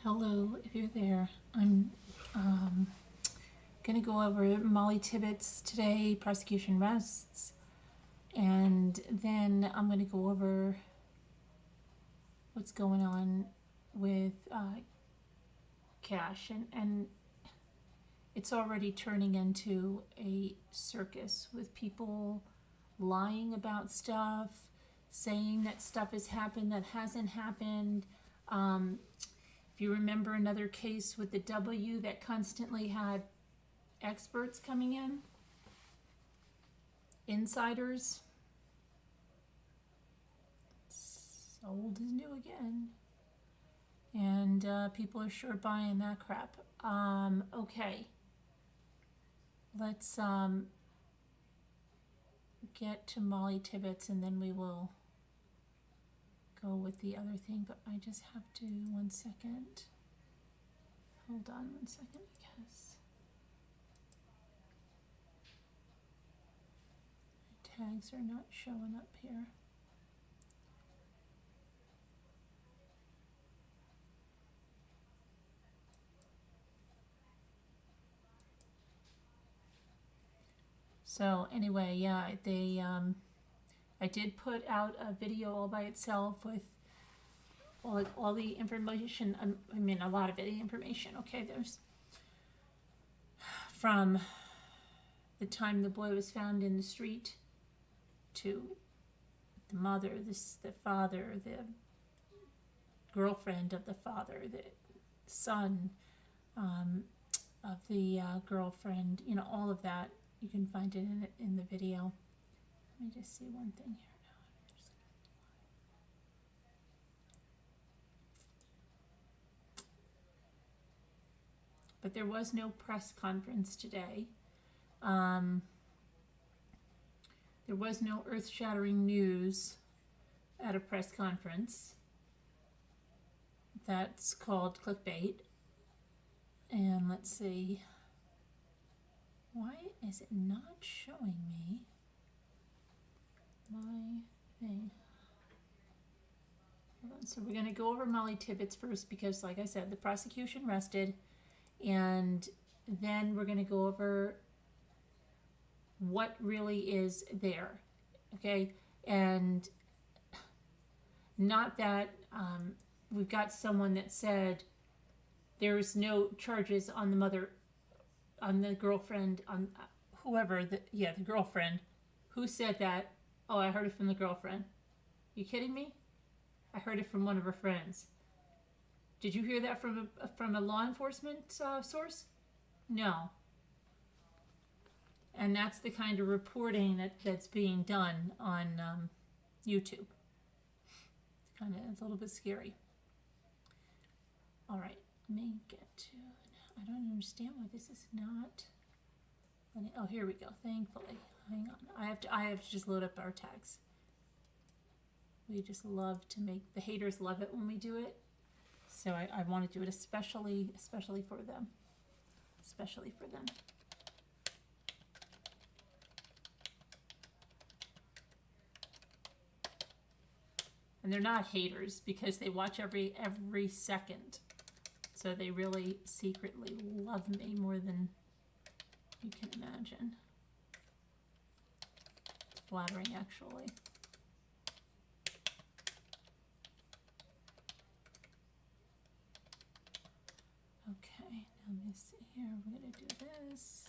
Hello, if you're there. I'm going to go over Mollie Tibbetts today, prosecution rests, and then I'm going to go over what's going on with Cash, and it's already turning into a circus with people lying about stuff, saying that stuff has happened that hasn't happened. If you remember another case with the W that constantly had experts coming in, insiders. It's old is new again. And people are sure buying that crap. Okay. Let's get to Mollie Tibbetts and then we will go with the other thing. But I just have to, 1 second. Hold on 1 second because my tags are not showing up here. So anyway, yeah, they I did put out a video all by itself with all the information. I mean, a lot of the information. Okay, there's from the time the boy was found in the street to the mother, the father, the girlfriend of the father, the son of the girlfriend. You know, all of that. You can find it in the video. Let me just see one thing here now. But there was no press conference today. There was no earth-shattering news at a press conference. That's called clickbait. And let's see. Why is it not showing me my thing? Hold on. So we're going to go over Mollie Tibbetts first because, like I said, the prosecution rested. And then we're going to go over what really is there. Okay? And not that we've got someone that said there's no charges on the mother, on the girlfriend, on whoever, the girlfriend. Who said that? Oh, I heard it from the girlfriend. You kidding me? I heard it from one of her friends. Did you hear that from a law enforcement source? No. And that's the kind of reporting that's being done on YouTube. It's a little bit scary. All right, let me get to. I don't understand why this is not. Oh, here we go. Thankfully, hang on. I have to just load up our tags. We just love to make the haters love it when we do it. So I want to do it especially for them. Especially for them. And they're not haters because they watch every second. So they really secretly love me more than you can imagine. It's flattering, actually. Okay, now let me see here. We're going to do this.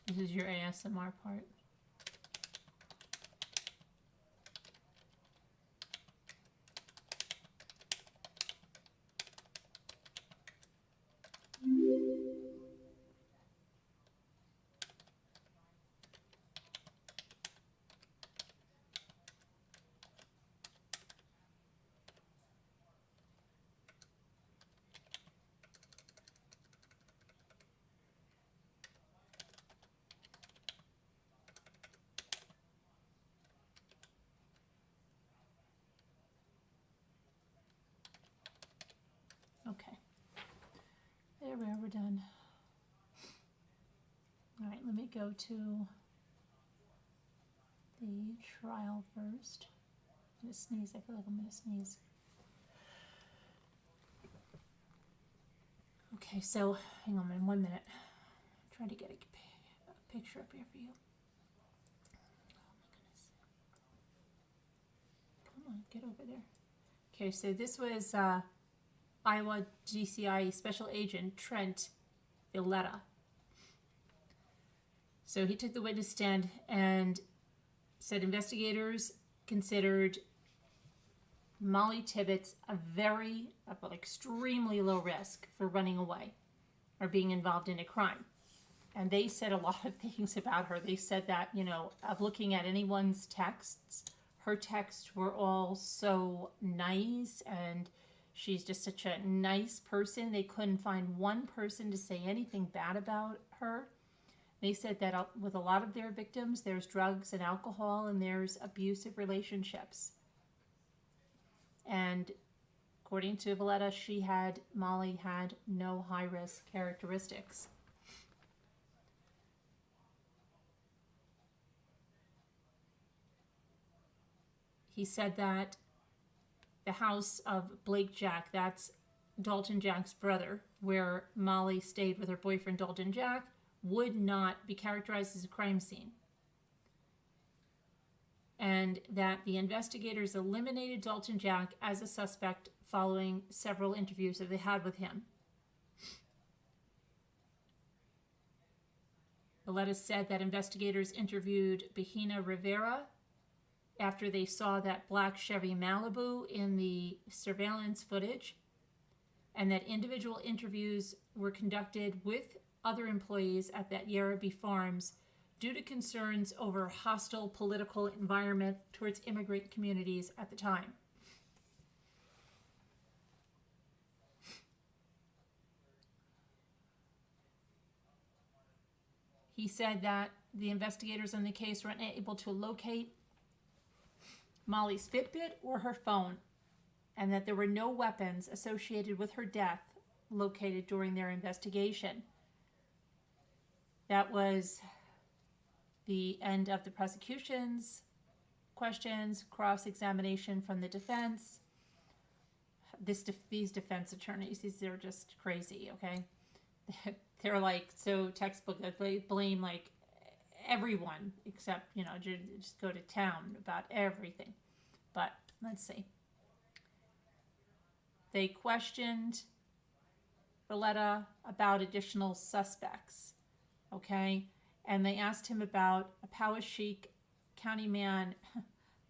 This is your ASMR part. we're done. All right, let me go to the trial first. I'm gonna sneeze. I feel like I'm gonna sneeze. Okay, so hang on 1 minute. I'm trying to get a picture up here for you. Oh my goodness. Come on, get over there. Okay, so this was Iowa GCI Special Agent Trent Villetta. So he took the witness stand and said investigators considered Mollie Tibbetts extremely low risk for running away or being involved in a crime. And they said a lot of things about her. They said that, of looking at anyone's texts, her texts were all so nice and she's just such a nice person. They couldn't find one person to say anything bad about her. They said that with a lot of their victims, there's drugs and alcohol and there's abusive relationships. And according to Villetta, Mollie had no high-risk characteristics. He said that the house of Blake Jack, that's Dalton Jack's brother, where Mollie stayed with her boyfriend Dalton Jack, would not be characterized as a crime scene. And that the investigators eliminated Dalton Jack as a suspect following several interviews that they had with him. Villetta said that investigators interviewed Bahina Rivera after they saw that black Chevy Malibu in the surveillance footage, and that individual interviews were conducted with other employees at that Yarrabee Farms due to concerns over hostile political environment towards immigrant communities at the time. He said that the investigators in the case were unable to locate Mollie's Fitbit or her phone, and that there were no weapons associated with her death located during their investigation. That was the end of the prosecution's questions, cross-examination from the defense. These defense attorneys, they're just crazy, okay? They're like so textbook that they blame like everyone except, just go to town about everything. But let's see. They questioned Villetta about additional suspects, okay? And they asked him about a Poweshiek County man.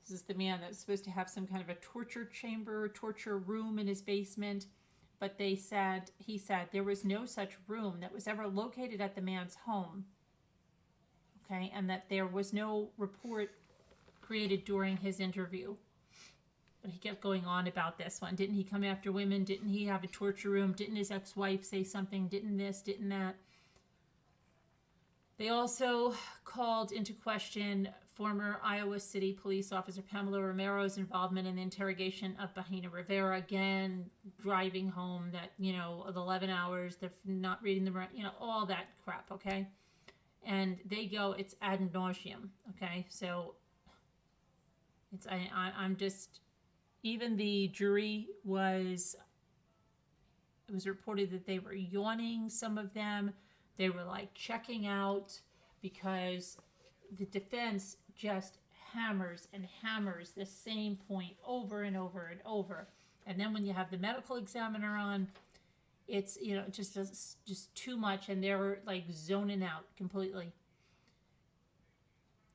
This is the man that's supposed to have some kind of a torture room in his basement. But he said there was no such room that was ever located at the man's home. Okay, and that there was no report created during his interview. But he kept going on about this one. Didn't he come after women? Didn't he have a torture room? Didn't his ex-wife say something? Didn't this? Didn't that? They also called into question former Iowa City police officer Pamela Romero's involvement in the interrogation of Bahina Rivera, again, driving home that, the 11 hours, they're not reading the, all that crap, okay? And they go, it's ad nauseum, okay? So I'm just, even the jury it was reported that they were yawning, some of them. They were like checking out because the defense just hammers and hammers the same point over and over and over. And then when you have the medical examiner on, it's, just too much, and they're like zoning out completely.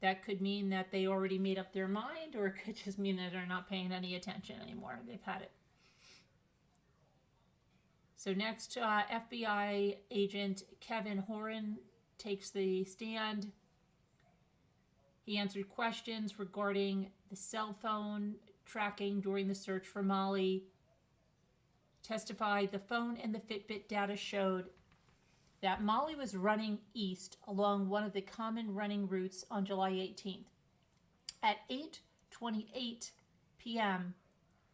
That could mean that they already made up their mind, or it could just mean that they're not paying any attention anymore. They've had it. So next, FBI agent Kevin Horan takes the stand. He answered questions regarding the cell phone tracking during the search for Mollie. Testified the phone and the Fitbit data showed that Mollie was running east along one of the common running routes on July 18th. At 8:28 p.m.,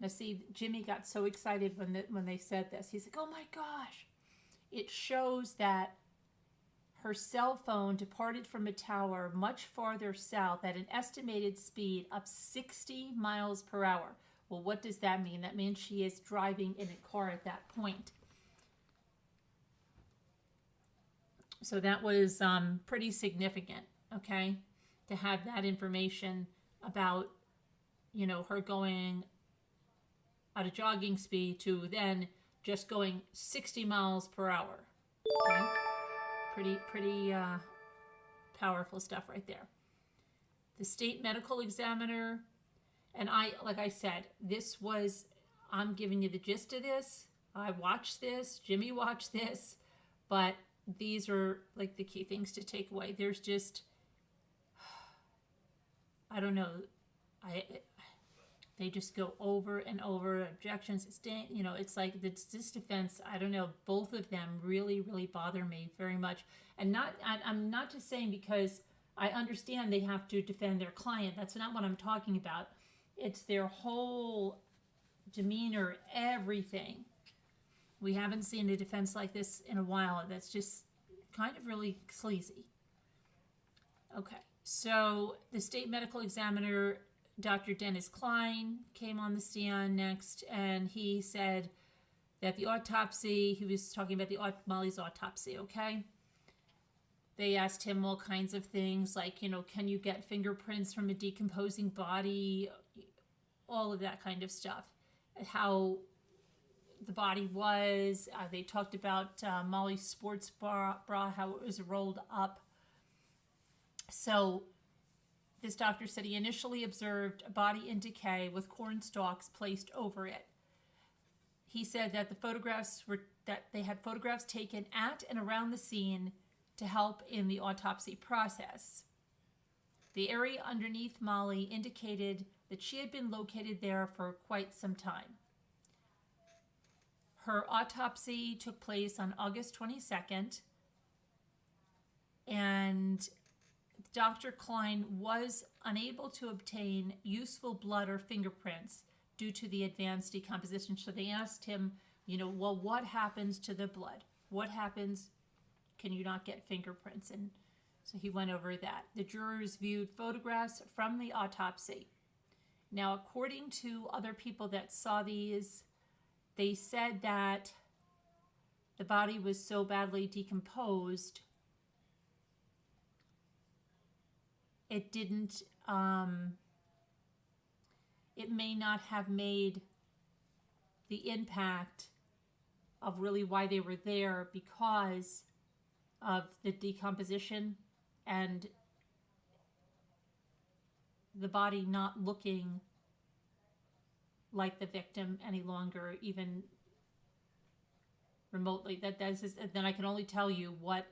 now see, Jimmy got so excited when they said this. He's like, oh my gosh. it shows that her cell phone departed from a tower much farther south at an estimated speed of 60 miles per hour. Well, what does that mean? That means she is driving in a car at that point. So that was pretty significant, okay, to have that information about, you know, her going at a jogging speed to then just going 60 miles per hour. Okay? Pretty powerful stuff right there. The state medical examiner, and like I said, I'm giving you the gist of this. I watched this, Jimmy watched this, but these are like the key things to take away. There's just, I don't know, they just go over and over. Objections, you know, it's like this defense, I don't know, both of them really bother me very much. And I'm not just saying because I understand they have to defend their client. That's not what I'm talking about. It's their whole demeanor, everything. We haven't seen a defense like this in a while. That's just kind of really sleazy. Okay, so the state medical examiner, Dr. Dennis Klein, came on the stand next, and he said that the autopsy, he was talking about Mollie's autopsy, okay? They asked him all kinds of things like, you know, can you get fingerprints from a decomposing body? All of that kind of stuff. How the body was. They talked about Mollie's sports bra, how it was rolled up. So this doctor said he initially observed a body in decay with corn stalks placed over it. He said that they had photographs taken at and around the scene to help in the autopsy process. The area underneath Mollie indicated that she had been located there for quite some time. Her autopsy took place on August 22nd, and Dr. Klein was unable to obtain useful blood or fingerprints due to the advanced decomposition. So they asked him, you know, well, what happens to the blood? What happens? Can you not get fingerprints? And so he went over that. The jurors viewed photographs from the autopsy. Now, according to other people that saw these, they said that the body was so badly decomposed, it didn't, it may not have made the impact of really why they were there because of the decomposition and the body not looking like the victim any longer, even remotely. Then I can only tell you what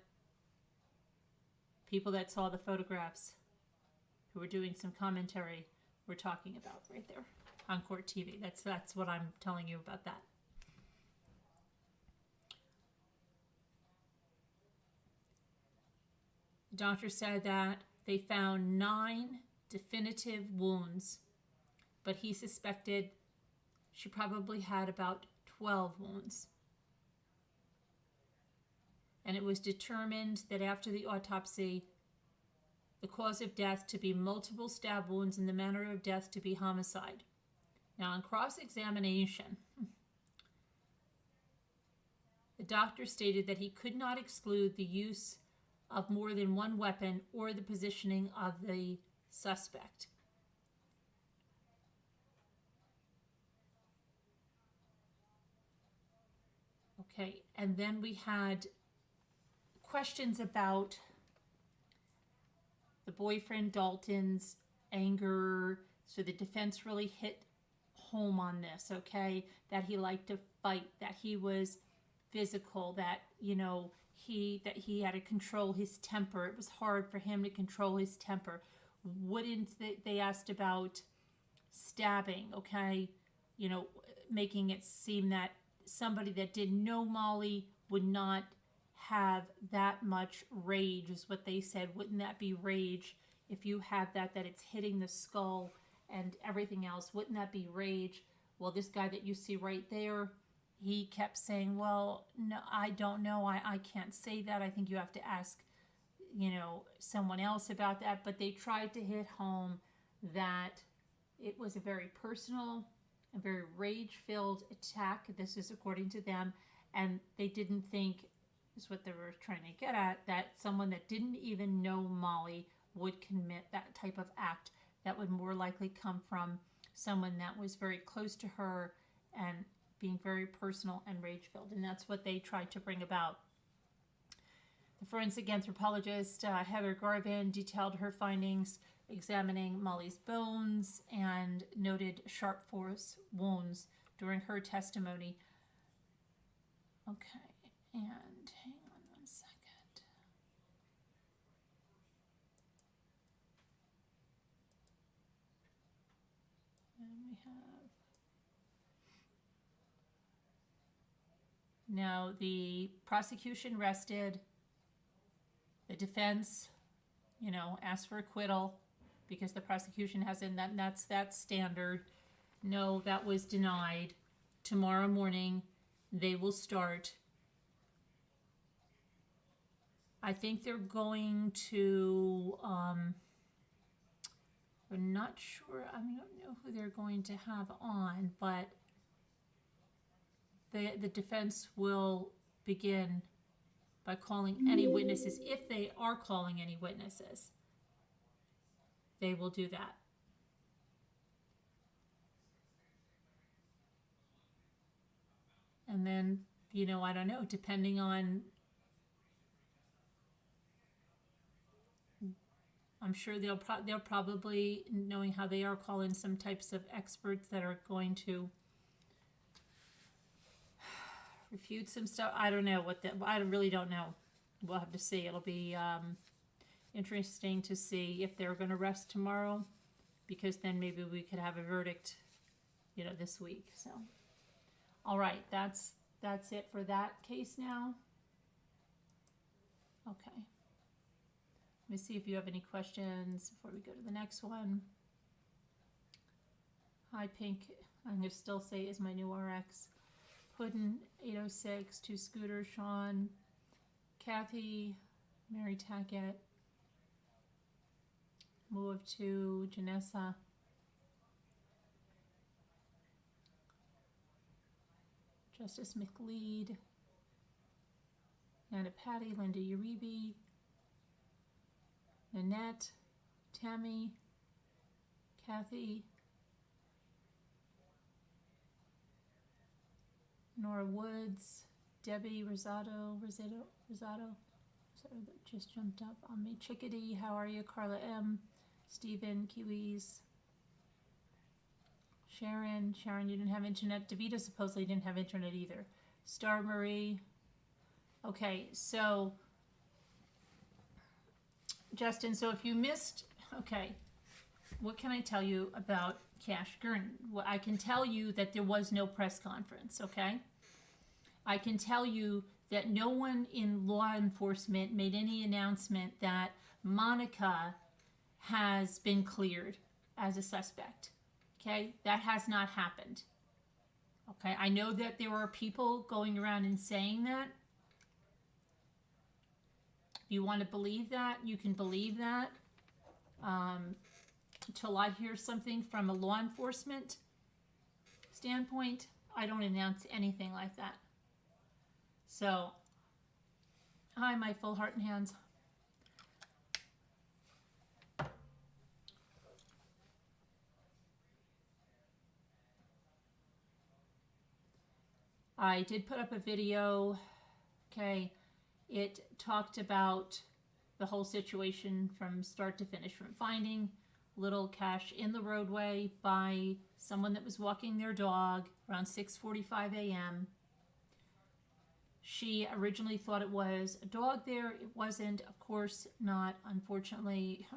people that saw the photographs who were doing some commentary were talking about right there on Court TV. That's what I'm telling you about that. The doctor said that they found 9 definitive wounds, but he suspected she probably had about 12 wounds. And it was determined that after the autopsy, the cause of death to be multiple stab wounds and the manner of death to be homicide. Now, on cross-examination, the doctor stated that he could not exclude the use of more than one weapon or the positioning of the suspect. Okay, and then we had questions about the boyfriend Dalton's anger. So the defense really hit home on this, okay? That he liked to fight, that he was physical, that, you know, that he had to control his temper. It was hard for him to control his temper. They asked about stabbing, okay? You know, making it seem that somebody that didn't know Mollie would not have that much rage, is what they said. Wouldn't that be rage if you have that it's hitting the skull and everything else? Wouldn't that be rage? Well, this guy that you see right there, he kept saying, well, no, I don't know. I can't say that. I think you have to ask, someone else about that. But they tried to hit home that it was a very personal, a very rage-filled attack. This is according to them. And they didn't think, is what they were trying to get at, that someone that didn't even know Mollie would commit that type of act. That would more likely come from someone that was very close to her and being very personal and rage-filled. And that's what they tried to bring about. The forensic anthropologist, Heather Garvin, detailed her findings examining Mollie's bones and noted sharp force wounds during her testimony. Okay, and hang on one second. And we have... Now, the prosecution rested. The defense, asked for acquittal because the prosecution hasn't, that's standard. No, that was denied. Tomorrow morning, they will start. I think they're going to, we're not sure, I don't know who they're going to have on, but the defense will begin by calling any witnesses. If they are calling any witnesses, they will do that. And then, I don't know, depending on, I'm sure they'll probably, knowing how they are, call in some types of experts that are going to refute some stuff. I don't know I really don't know. We'll have to see. It'll be interesting to see if they're going to rest tomorrow, because then maybe we could have a verdict, this week. So, all right, that's it for that case now. Okay. Let me see if you have any questions before we go to the next one. Hi, Pink. I'm going to still say is my new RX. Puddin, 806, to Scooter, Sean, Kathy, Mary Tackett, move to Janessa, Justice McLeod, Nana Patty, Linda Uribe, Nanette, Tammy, Kathy, Nora Woods, Debbie Rosado, sorry, that just jumped up on me. Chickadee, how are you? Carla M, Stephen, Kiwis, Sharon, you didn't have internet. Davita supposedly didn't have internet either. Star Marie. Okay, so Justin, so if you missed, okay, what can I tell you about Cash Gernand? Well, I can tell you that there was no press conference, okay? I can tell you that no one in law enforcement made any announcement that Monica has been cleared as a suspect, okay? That has not happened, okay? I know that there are people going around and saying that. If you want to believe that, you can believe that. Until I hear something from a law enforcement standpoint, I don't announce anything like that. So, hi, my full heart and hands. I did put up a video, okay. It talked about the whole situation from start to finish, from finding little Cash in the roadway by someone that was walking their dog around 6:45 a.m. She originally thought it was a dog there. It wasn't, of course not, unfortunately.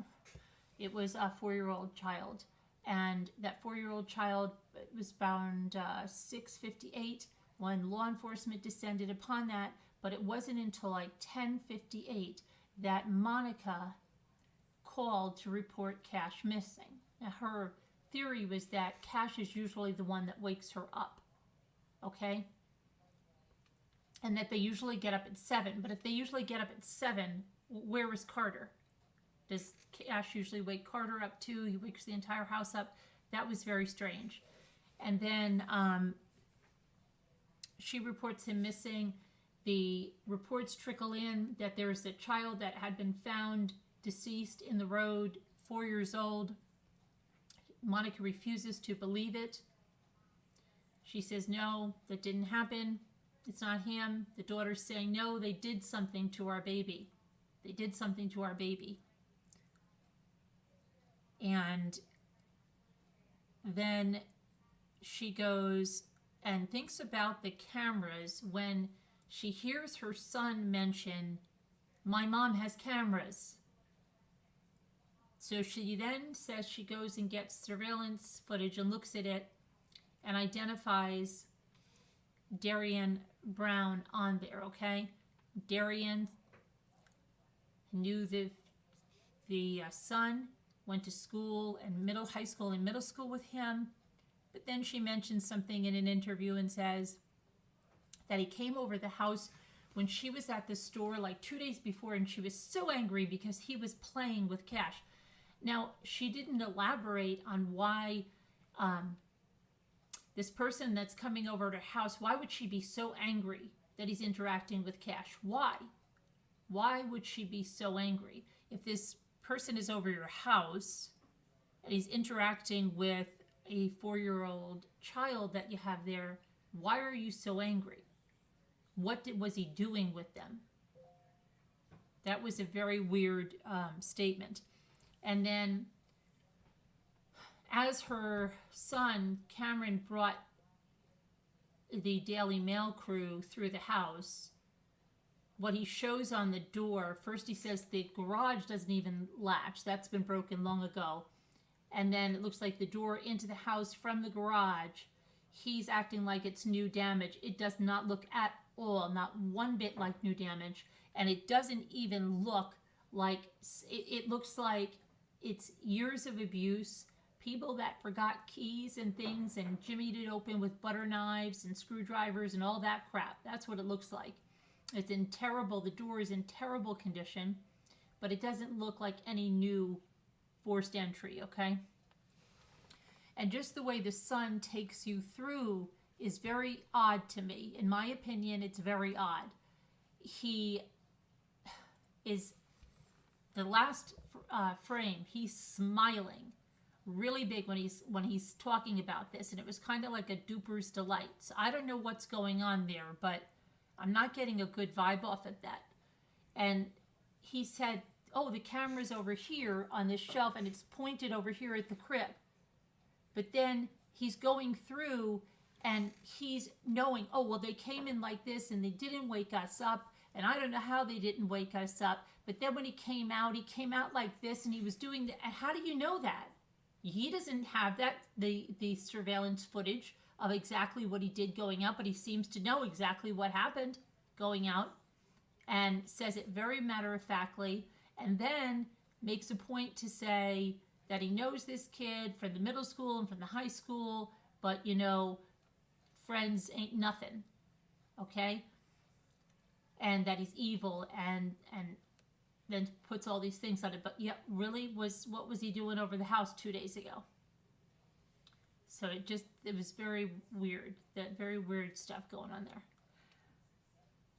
It was a 4-year-old child. And that 4-year-old child was found 6:58 when law enforcement descended upon that. But it wasn't until like 10:58 that Monica called to report Cash missing. Now, her theory was that Cash is usually the one that wakes her up, okay? and that they usually get up at 7. But if they usually get up at 7, where is Carter? Does Cash usually wake Carter up too? He wakes the entire house up. That was very strange. And then she reports him missing. The reports trickle in that there's a child that had been found deceased in the road, 4 years old. Monica refuses to believe it. She says, no, that didn't happen. It's not him. The daughter's saying, no, they did something to our baby. They did something to our baby. And then she goes and thinks about the cameras when she hears her son mention, my mom has cameras. So she then says she goes and gets surveillance footage and looks at it and identifies Darian Brown on there, okay? Darian knew the son, went to school and high school and middle school with him. But then she mentions something in an interview and says that he came over the house when she was at the store like 2 days before, and she was so angry because he was playing with Cash. Now, she didn't elaborate on why this person that's coming over to her house, why would she be so angry that he's interacting with Cash? Why? Why would she be so angry? If this person is over your house and he's interacting with a 4-year-old child that you have there, why are you so angry? What was he doing with them? That was a very weird statement. And then as her son, Cameron, brought the Daily Mail crew through the house, what he shows on the door, first he says the garage doesn't even latch. That's been broken long ago. And then it looks like the door into the house from the garage, he's acting like it's new damage. It does not look at all, not one bit like new damage. And it doesn't even look like, it looks like it's years of abuse, people that forgot keys and things and jimmied it open with butter knives and screwdrivers and all that crap. That's what it looks like. It's in terrible, the door is in terrible condition, but it doesn't look like any new forced entry, okay? And just the way the son takes you through is very odd to me. In my opinion, it's very odd. He is, the last frame, he's smiling really big when he's talking about this, and it was kind of like a duper's delight. So I don't know what's going on there, but I'm not getting a good vibe off of that. And he said, oh, the camera's over here on this shelf and it's pointed over here at the crib. But then he's going through and he's knowing, oh, well, they came in like this and they didn't wake us up. And I don't know how they didn't wake us up. But then when he came out like this and he was doing that. And how do you know that? He doesn't have that, the surveillance footage of exactly what he did going out, but he seems to know exactly what happened going out and says it very matter-of-factly, and then makes a point to say that he knows this kid from the middle school and from the high school, but, you know, friends ain't nothing, okay? And that he's evil, and then puts all these things on it. But yeah, really, what was he doing over the house 2 days ago? So it was very weird, that very weird stuff going on there.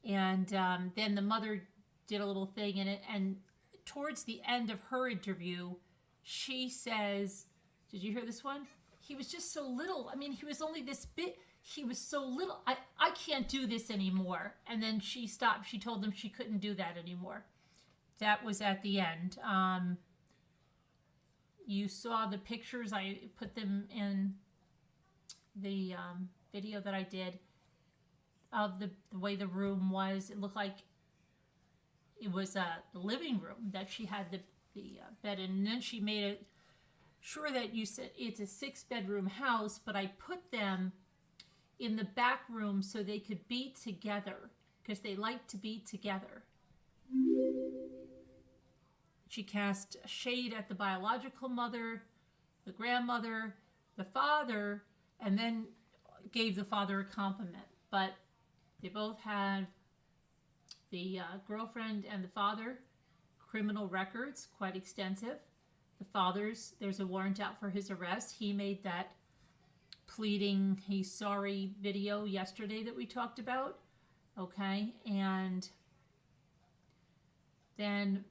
And then the mother did a little thing in it, and towards the end of her interview, she says, did you hear this one? He was just so little. I mean, he was only this bit. He was so little. I can't do this anymore. And then she stopped. She told them she couldn't do that anymore. That was at the end. You saw the pictures. I put them in the video that I did of the way the room was. It looked like it was the living room that she had the bed in. And then she made it sure that you said it's a 6-bedroom house, but I put them in the back room so they could be together because they like to be together. She cast shade at the biological mother, the grandmother, the father, and then gave the father a compliment. But They both had the girlfriend and the father criminal records, quite extensive. The father's, there's a warrant out for his arrest. He made that pleading he's sorry video yesterday that we talked about. Okay, and then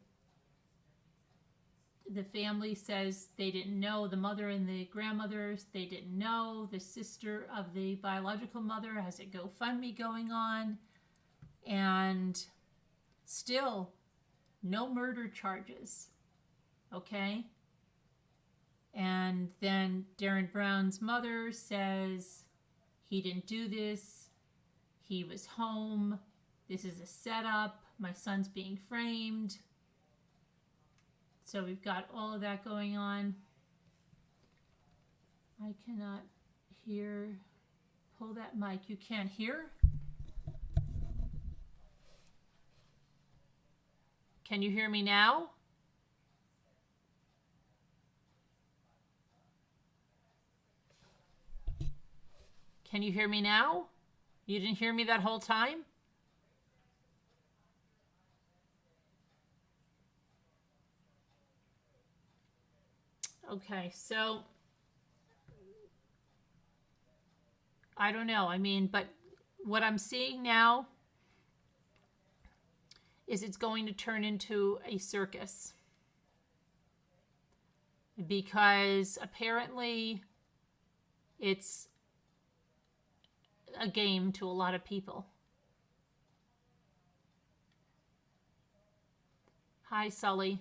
the family says they didn't know. The mother and the grandmothers, they didn't know. The sister of the biological mother has a GoFundMe going on. And still, no murder charges. Okay? And then Darren Brown's mother says he didn't do this. He was home. This is a setup. My son's being framed. So we've got all of that going on. I cannot hear. Pull that mic. You can't hear? Can you hear me now? Can you hear me now? You didn't hear me that whole time? Okay, so I don't know. I mean, but what I'm seeing now is it's going to turn into a circus. Because apparently it's a game to a lot of people. Hi, Sully.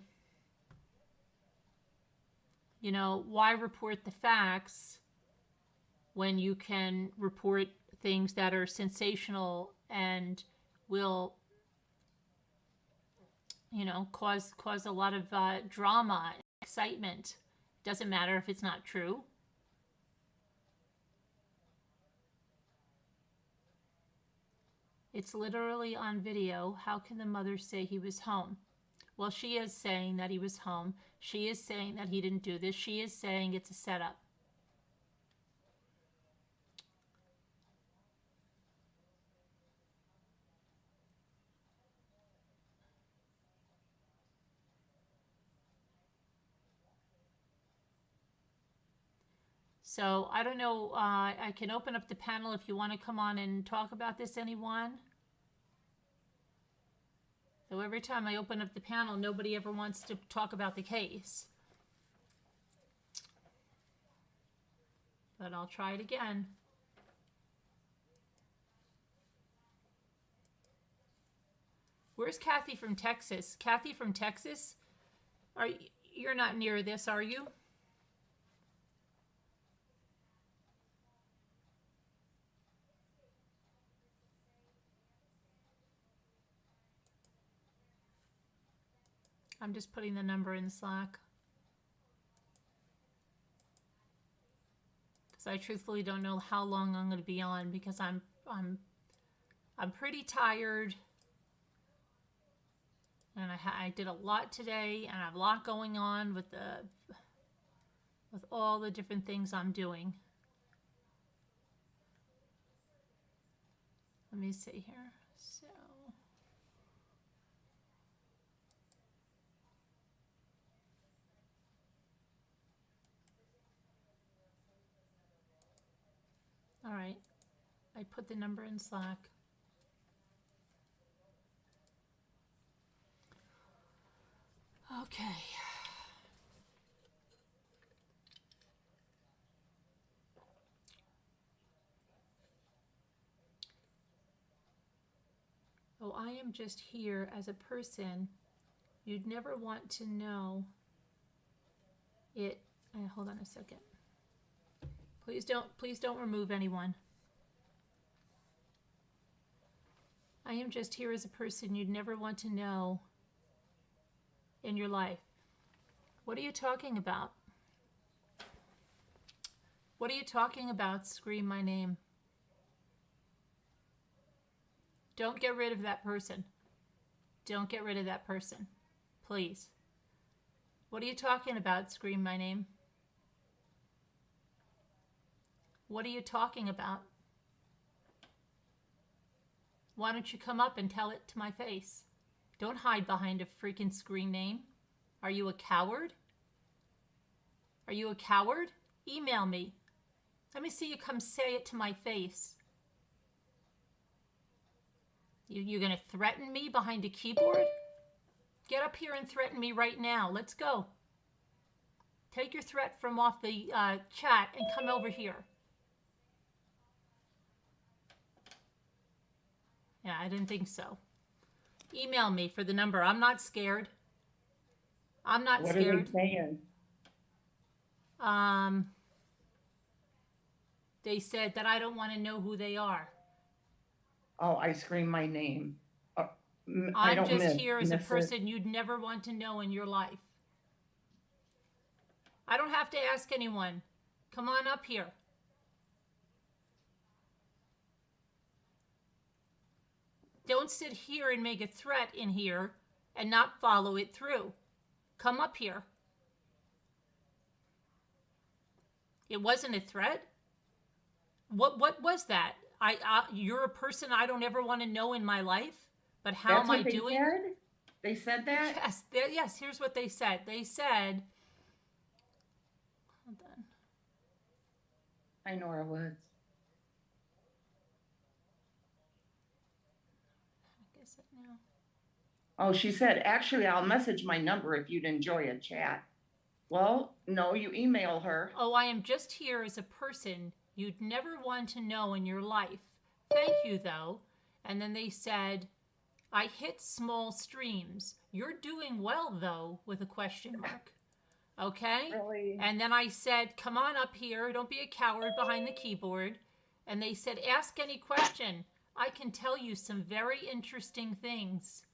You know, why report the facts when you can report things that are sensational and will, you know, cause a lot of drama, excitement. Doesn't matter if it's not true. It's literally on video. How can the mother say he was home? Well, she is saying that he was home. She is saying that he didn't do this. She is saying it's a setup. So I don't know, I can open up the panel if you want to come on and talk about this, anyone. So every time I open up the panel, nobody ever wants to talk about the case. But I'll try it again. Where's Kathy from Texas? Kathy from Texas? You're not near this, are you? I'm just putting the number in Slack. Because I truthfully don't know how long I'm going to be on, because I'm pretty tired. And I did a lot today, and I have a lot going on with all the different things I'm doing. Let me see here. So all right, I put the number in Slack. Okay. Oh, I am just here as a person. You'd never want to know it. Hold on a second. Please don't remove anyone. I am just here as a person you'd never want to know in your life. What are you talking about? What are you talking about? Scream my name. Don't get rid of that person. Don't get rid of that person. Please. What are you talking about? Scream my name. What are you talking about? Why don't you come up and tell it to my face? Don't hide behind a freaking screen name. Are you a coward? Are you a coward? Email me. Let me see you come say it to my face. You're going to threaten me behind a keyboard? Get up here and threaten me right now. Let's go. Take your threat from off the chat and come over here. Yeah, I didn't think so. Email me for the number. I'm not scared. I'm not scared. What are they saying? They said that I don't want to know who they are. Oh, I screamed my name. I'm just here as a person you'd never want to know in your life. I don't have to ask anyone. Come on up here. Don't sit here and make a threat in here and not follow it through. Come up here. It wasn't a threat. What was that? You're a person I don't ever want to know in my life, but how am I doing? Said? They said that? Yes, yes, here's what they said. They said, hold on. Hi, Nora Woods. I guess it now. Oh, she said, actually, I'll message my number if you'd enjoy a chat. Well, no, you email her. Oh, I am just here as a person you'd never want to know in your life. Thank you, though. And then they said, I hit small streams. You're doing well, though, with a question mark. Okay? Really? And then I said, come on up here. Don't be a coward behind the keyboard. And they said, ask any question. I can tell you some very interesting things.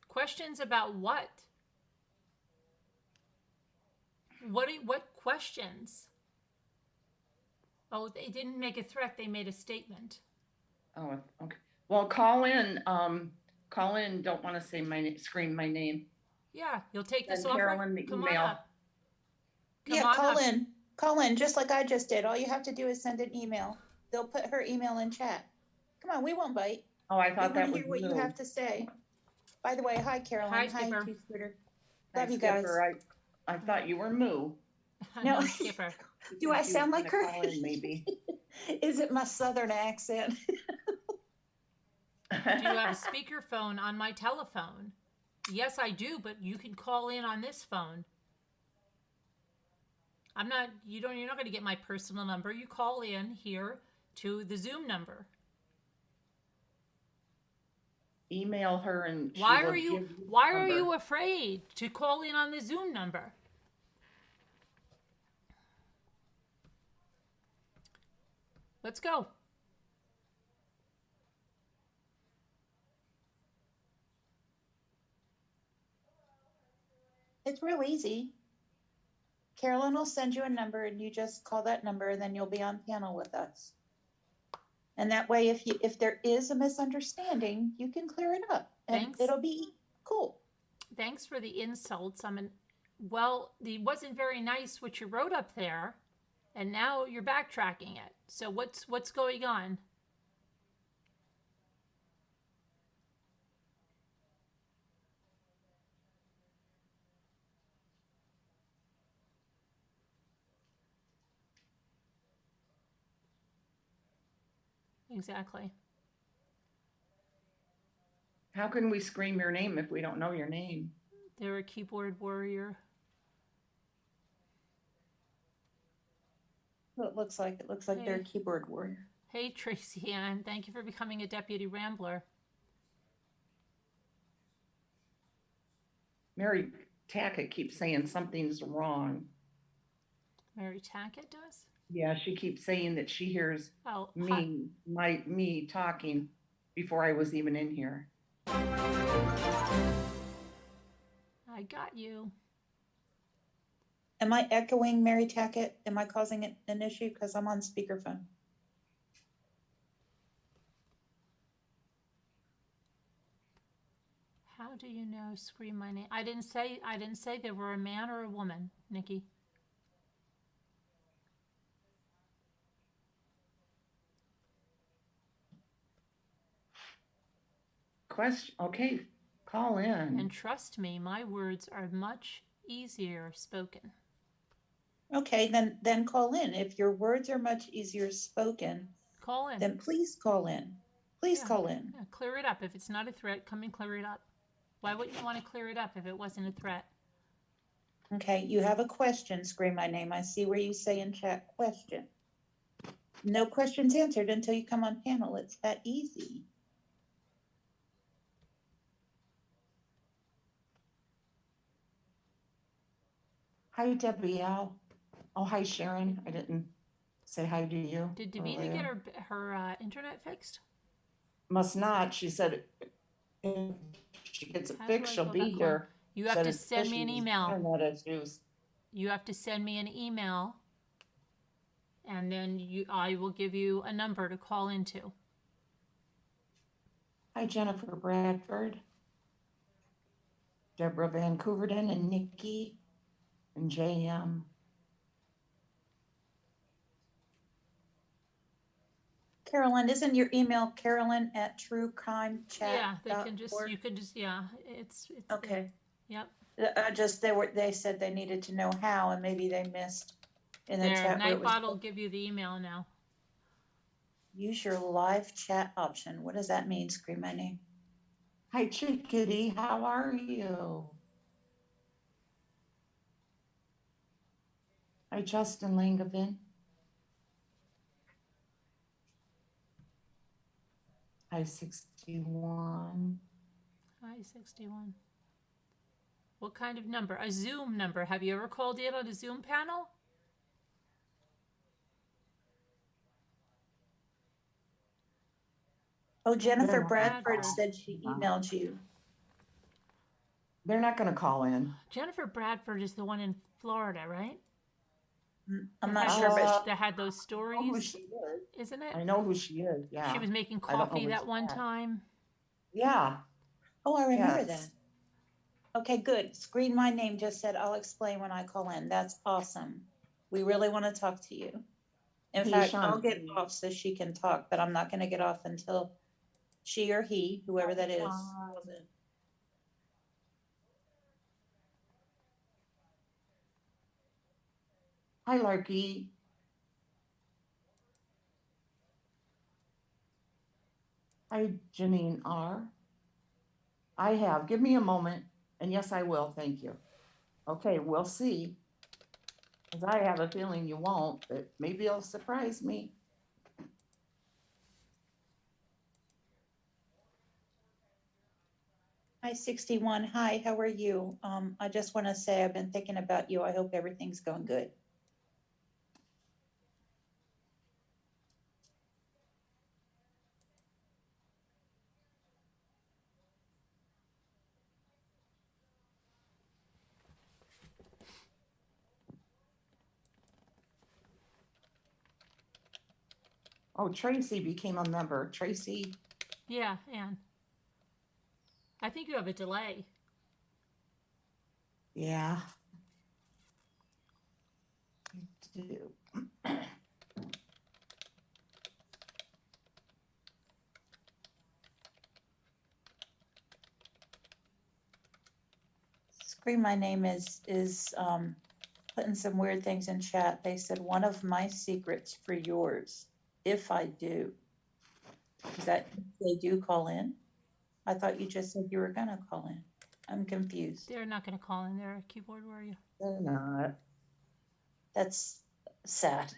Questions about what? What questions? Oh, they didn't make a threat. They made a statement. Oh, okay. Well, call in. Call in. Don't want to say scream my name. Yeah, you'll take this Send offer. Carolyn the Come email. on up. Call in. Call in, just like I just did. All you have to do is send an email. They'll put her email in chat. Come on, we won't bite. Oh, I thought that was hear what you have to say. By the way, hi, Caroline. Hi, Skipper. Scooter. Hi, Love you guys. Skipper. I thought you were Moo. No. Skipper. Do I sound like her? Call in, maybe. Is it my southern accent? Do you have a speakerphone on my telephone? Yes, I do, but you can call in on this phone. You're not going to get my personal number. You call in here to the Zoom number. Email her and why are you afraid to call in on the Zoom number? Let's go. It's real easy. Carolyn will send you a number and you just call that number and then you'll be on panel with us. And that way, if there is a misunderstanding, you can clear it up and Thanks. It'll be cool. Thanks for the insults. Well, it wasn't very nice what you wrote up there, and now you're backtracking it. So what's going on? Exactly. How can we scream your name if we don't know your name? They're a keyboard warrior. Well, it looks like they're a keyboard warrior. Hey, Tracy Ann, thank you for becoming a deputy rambler. Mary Tackett keeps saying something's wrong. Mary Tackett does? Yeah, she keeps saying that she hears me talking before I was even in here. I got you. Am I echoing Mary Tackett? Am I causing an issue? Because I'm on speakerphone. How do you know scream my name? I didn't say they were a man or a woman, Nikki. question, okay, call in. And trust me, my words are much easier spoken. Okay, then call in. If your words are much easier spoken, Call in. then please call in. Please Yeah. call in. Yeah, clear it up. If it's not a threat, come and clear it up. Why wouldn't you want to clear it up if it wasn't a threat? Okay, you have a question, scream my name. I see where you say in chat question. No questions answered until you come on panel. It's that easy. Hi, Debbie Al. Oh, hi, Sharon. I didn't say hi to you. Did Davina earlier. get her internet fixed? Must not. She said if she gets it How do fixed, I she'll go be back on? here. You have Said to it's send me an issues, email. internet issues. You have to send me an email, and then I will give you a number to call into. Hi, Jennifer Bradford, Deborah Van Couverden, and Nikki, and JM. Carolyn, isn't your email Carolyn@truecrimechat.org? Yeah, you could just, yeah, it's Okay. Yep. They said they needed to know how, and maybe they missed in the There, chat where it was. Nightbot will give you the email now. Use your live chat option. What does that mean? Scream my name. Hi, Chickadee. How are you? Hi, Justin Langevin. Hi, 61. Hi, 61. What kind of number? A Zoom number. Have you ever called in on a Zoom panel? Oh, Jennifer They're Bradford Bradford. said she emailed you. They're not going to call in. Jennifer Bradford is the one in Florida, right? I'm not sure, but that had those I know who stories, she is. isn't it? I know who she is, yeah. She was making I don't know coffee where that she's one at. time. Yeah. oh, I remember Yes. that. Okay, good. Screen my name just said, I'll explain when I call in. That's awesome. We really want to talk to you. In Hey, fact, Sean. I'll get off so she can talk, but I'm not going to get off until she or he, whoever that is. calls in. Hi, Larky. Hi, Janine R. I have. Give me a moment. And yes, I will. Thank you. Okay, we'll see. Because I have a feeling you won't, but maybe it'll surprise me. Hi, 61. Hi, how are you? I just want to say I've been thinking about you. I hope everything's going good. Oh, Tracy became a member. Tracy. Yeah, Anne. I think you have a delay. Yeah. I do. Screen my name is putting some weird things in chat. They said one of my secrets for yours, if I do. Is that they do call in? I thought you just said you were gonna call in. I'm confused. They're not going to call in their keyboard warrior. They're not. That's sad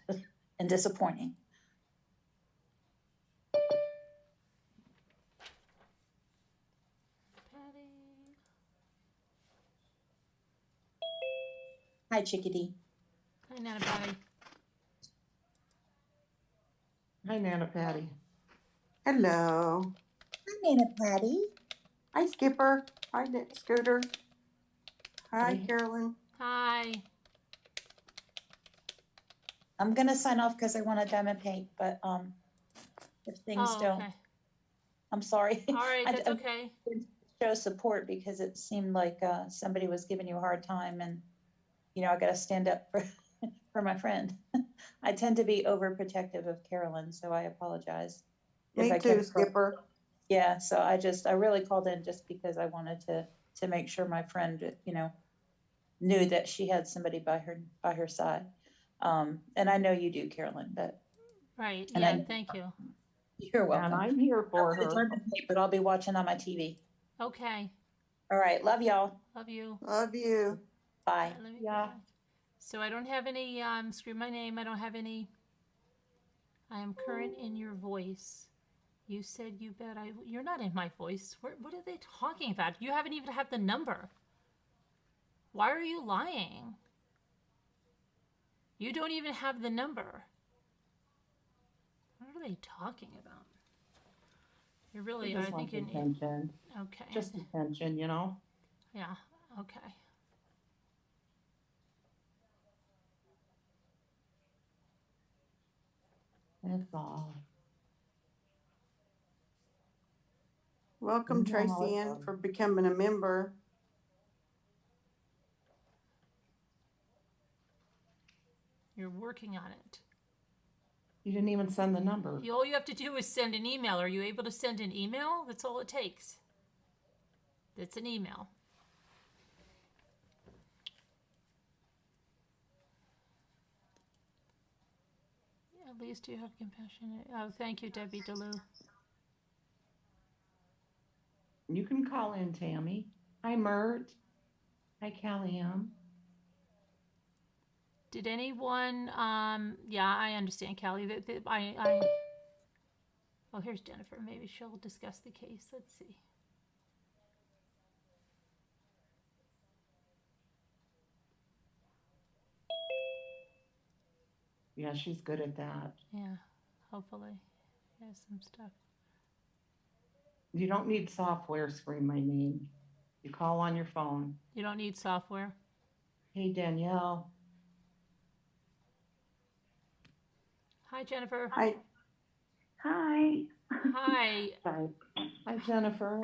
and disappointing. Patty. Hi, Chickadee. Hi, Nana Patty. Hi, Nana Patty. Hello. Hi, Nana Patty. Hi, Skipper. Hi, Scooter. Hi, Okay. Carolyn. Hi. I'm gonna sign off because I want to diamond paint, but if things Oh, don't, okay. I'm sorry. All right, that's I okay. didn't show support because it seemed like somebody was giving you a hard time, and I got to stand up for for my friend. I tend to be overprotective of Carolyn, so I apologize. Me I too, kept- Skipper. Yeah, so I really called in just because I wanted to make sure my friend, knew that she had somebody by her side. And I know you do, Carolyn, but, Right, and yeah, I, thank you. you're And welcome. I'm here for It's her. hard to sleep, but I'll be watching on my TV. Okay, All right, love y'all. love you. Love you. Bye. Let me go Yeah. back. So I don't have any, screw my name, I don't have any, I am current in your voice. You said you bet you're not in my voice. What are they talking about? You haven't even have the number. Why are you lying? You don't even have the number. What are they talking about? You're She really, just I think wants you attention. okay. Just attention, you know? Yeah, okay. That's all. Welcome, You know how Tracy, it in goes. for becoming a member. You're working on it. You didn't even send the number. All you have to do is send an email. Are you able to send an email? That's all it takes. It's an email. At least you have compassion. Oh, thank you, Debbie DeLu. You can call in, Tammy. Hi, Mert. Hi, Callie-Ann. Did anyone, yeah, I understand, Callie. Oh, here's Jennifer. Maybe she'll discuss the case. Let's see. Yeah, she's good at that. Yeah, hopefully. Yeah, some stuff. You don't need software, scream my name. You call on your phone. You don't need software. Hey, Danielle. Hi, Jennifer. Hi. Hi. Hi. Sorry. Hi, Jennifer.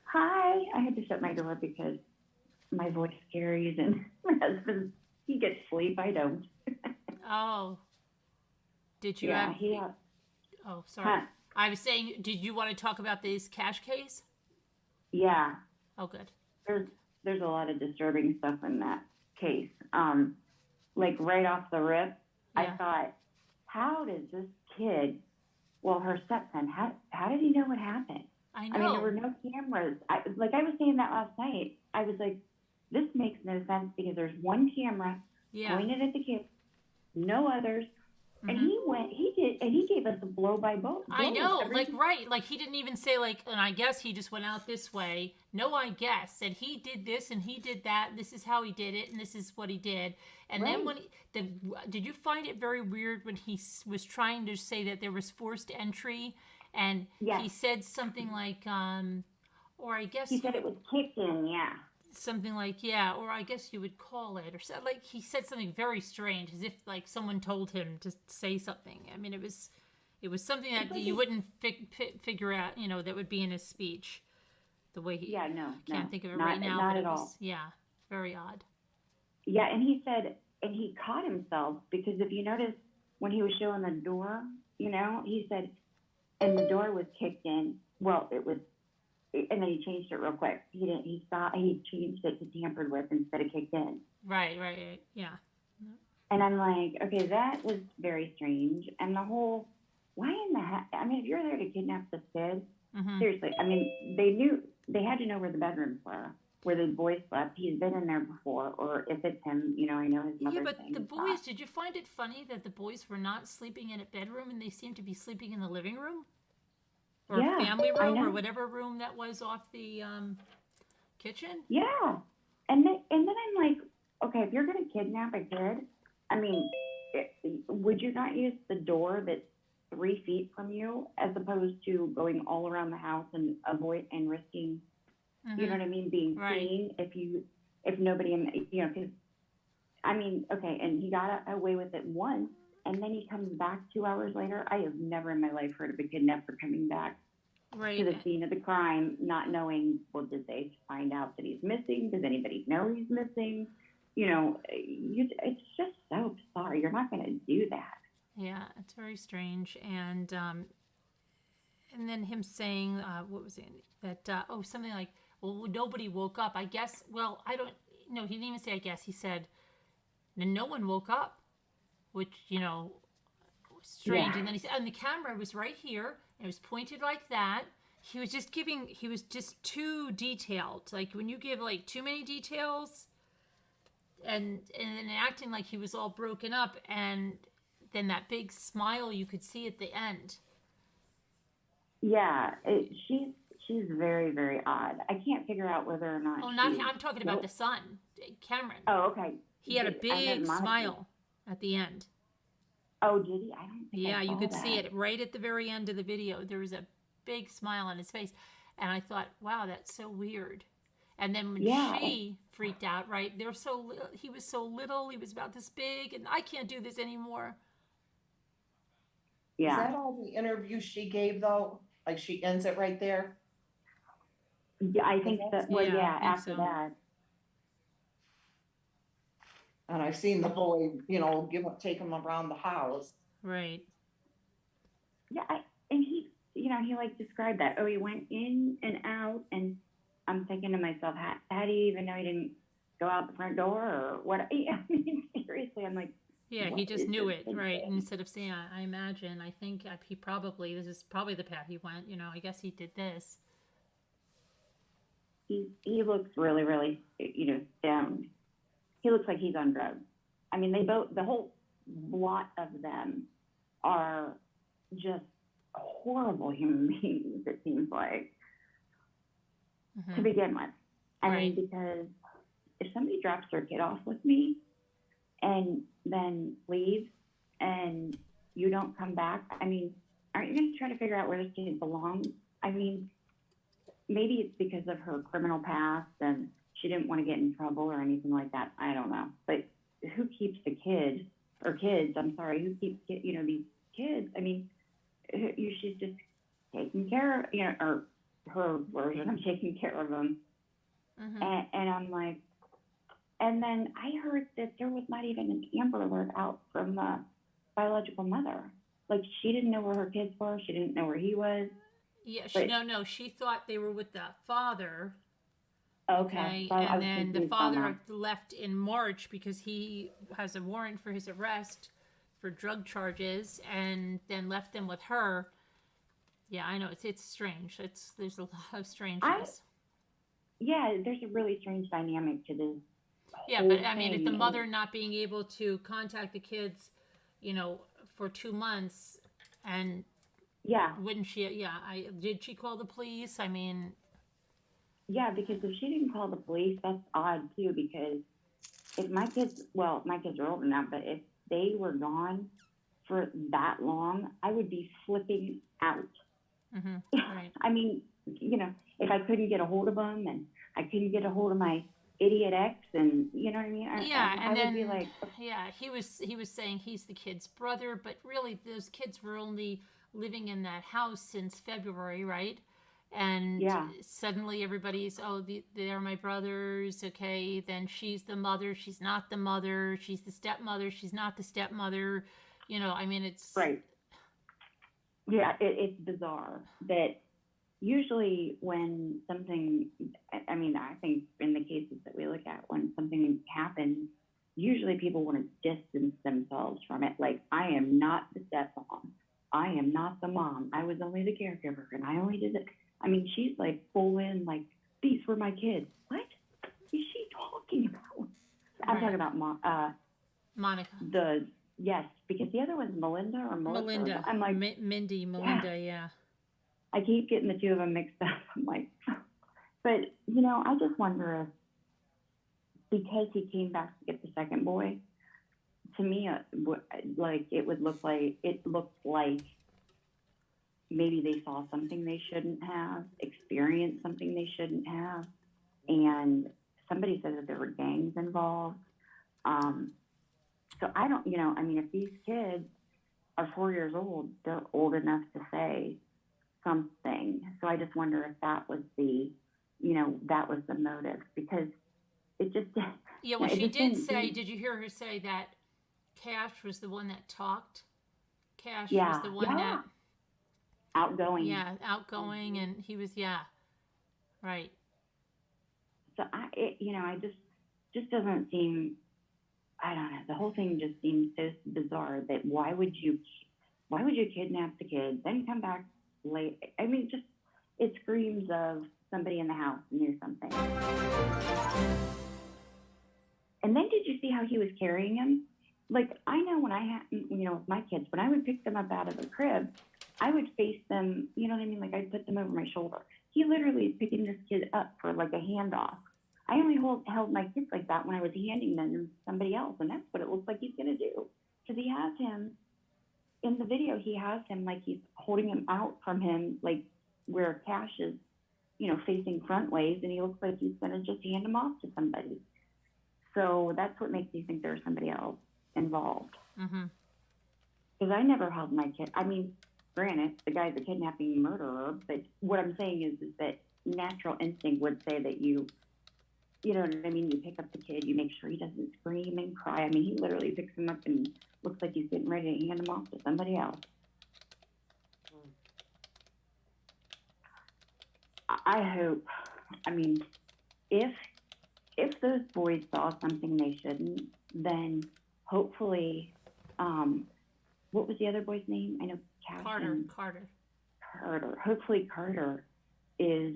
Hi. I had to shut my door because my voice carries and my husband, he gets sleep. I don't. Oh. Did you Yeah, have... Oh, sorry. Huh. I was saying, did you want to talk about this cash case? Yeah, Oh, good. there's a lot of disturbing stuff in that case. Like right off the rip, Yeah. I thought, how does this kid, well, her stepson, how did he know what happened? I know. I mean, there were no cameras. I was saying that last night. I was like, this makes no sense because there's one camera Yeah. pointed at the kid, no others. And Mhm. he gave us a blow by blow. I know, every like, right, like, he didn't even say, like, and I guess he just went out this way. No, I guess. Said he did this and he did that. This is how he did it, and this is what he did. And then Right. did you find it very weird when he was trying to say that there was forced entry, and Yes. he said something like, or I guess He said it was kicked in, yeah. something like, yeah, or I guess you would call it, or so, like, he said something very strange, as if like someone told him to say something. I mean, it was something that you wouldn't figure out, that would be in his speech. The way he, Yeah, no, can't think of it not, right now, not but at it was, all. yeah, very odd. Yeah, and he said, and he caught himself because if you notice when he was showing the door, he said, and the door was kicked in. Well, it was, and then he changed it real quick. He didn't. He changed it to tampered with instead of kicked in. Right, yeah. And I'm like, okay, that was very strange. And the whole, why in the heck? I mean, if you're there to kidnap this kid, Mm-hmm. seriously, I mean, they had to know where the bedrooms were, where the boy slept. He's been in there before, or if it's him, I know his mother's Yeah, but saying the it's boys, not. did you find it funny that the boys were not sleeping in a bedroom and they seemed to be sleeping in the living room? Or Yeah, family I room, or know. whatever room that was off the kitchen? Yeah. And then I'm like, okay, if you're going to kidnap a kid, I mean, would you not use the door that's 3 feet from you as opposed to going all around the house and risking, Mm-hmm. you know what I mean, being Right. seen if nobody, because, I mean, okay, and he got away with it once, and then he comes back 2 hours later. I have never in my life heard of a kidnapper coming back Right. to the scene of the crime, not knowing, well, did they find out that he's missing? Does anybody know he's missing? It's just so bizarre. You're not going to do that. Yeah, it's very strange, and and then him saying, what was it? That, something like, well, nobody woke up. I guess, well, I don't, no, he didn't even say I guess. He said, no one woke up, which, was strange. Yeah. And then he said, and the camera was right here, and it was pointed like that. He was just too detailed. Like, when you give, like, too many details, and then acting like he was all broken up, and then that big smile you could see at the end. Yeah, she's very, very odd. I can't figure out whether or not. Oh, not him. I'm talking about the son, Cameron. Oh, okay. He had a I know big Monica. smile at the end. Oh, did he? I don't think Yeah, I you saw could that. see it right at the very end of the video. There was a big smile on his face, and I thought, wow, that's so weird. And then when she freaked out, right? He was so little. He was about this big, and I can't do this anymore. Is Yeah. that all the interview she gave though? Like she ends it right there? Yeah, I think that. Well, Yeah, yeah. I think After so. that. And I've seen the boy, take him around the house. Right. Yeah, and he, he like described that. Oh, he went in and out, and I'm thinking to myself, how do you even know he didn't go out the front door or what? I mean, seriously, I'm like. Yeah, what he just is knew this it, right? thing? Instead of saying, I imagine, I think this is probably the path he went. I guess he did this. He looks really, really, stoned. He looks like he's on drugs. I mean, the whole lot of them are just horrible human beings, it seems like, to begin with. I mean, because if somebody drops their kid off with me and then leaves and you don't come back, I mean, aren't you going to try to figure out where this kid belongs? I mean, maybe it's because of her criminal past and she didn't want to get in trouble or anything like that. I don't know. But who keeps the kid or kids? I'm sorry, who keeps these kids? I mean, she's just taking care of, or her version of taking care of them. And I'm like, and then I heard that there was not even an Amber Alert out from the biological mother. Like, she didn't know where her kids were. She didn't know where he was. Yeah, she thought they were with the father. Okay. So and then the father left in March because he has a warrant for his arrest for drug charges, and then left them with her. Yeah, I know it's strange. There's a lot of strangeness. There's a really strange dynamic to this. Yeah, but I mean, if the mother not being able to contact the kids, for 2 months, and wouldn't she? Yeah, did she call the police? I mean. Yeah, because if she didn't call the police, that's odd too, because if my kids are older now, but if they were gone for that long, I would be flipping out. Right. I mean, if I couldn't get a hold of them and I couldn't get a hold of my idiot ex, and you know what I mean? I would be like, yeah, he was saying he's the kid's brother, but really those kids were only living in that house since February, right? And suddenly everybody's, they're my brothers, okay, then she's the mother, she's not the mother, she's the stepmother, she's not the stepmother, I mean, it's... Right. Yeah, it's bizarre that usually when something, I mean, I think in the cases that we look at, when something happens, usually people want to distance themselves from it, like, I am not the stepmom, I am not the mom, I was only the caregiver, and I only did it. I mean, she's like full in, like, these were my kids. What is she talking about? I'm talking about Monica. Yes, because the other one's Melinda or Melissa. Melinda. I'm like, Melinda, yeah. I keep getting the two of them mixed up. I'm like, but, I just wonder if because he came back to get the second boy, to me, it looked like maybe they saw something they shouldn't have, experienced something they shouldn't have, and somebody said that there were gangs involved. So I don't, I mean, if these kids are 4 years old, they're old enough to say something. So I just wonder if that was the motive, because it just... Yeah, well, she did say, did you hear her say that Cash was the one that talked? Cash was the one that... outgoing. Yeah, outgoing, and he was, yeah, right. So I just doesn't seem. I don't know. The whole thing just seems so bizarre. That why would you kidnap the kid, then come back late? I mean, just it screams of somebody in the house knew something. And then did you see how he was carrying him? Like, I know when I had, with my kids, when I would pick them up out of the crib, I would face them, you know what I mean? Like, I'd put them over my shoulder. He literally is picking this kid up for like a handoff. I only held my kids like that when I was handing them to somebody else, and that's what it looks like he's going to do. Because he has him, in the video, he has him like he's holding him out from him, like where Cash is, facing front ways, and he looks like he's going to just hand him off to somebody. So that's what makes me think there's somebody else involved. Because I never held my kid. I mean, granted, the guy's a kidnapping murderer, but what I'm saying is that natural instinct would say that you know what I mean? You pick up the kid, you make sure he doesn't scream and cry. I mean, he literally picks him up and looks like he's getting ready to hand him off to somebody else. I hope, I mean, if those boys saw something they shouldn't, then hopefully, what was the other boy's name? I know Cash Carter. Hopefully Carter is,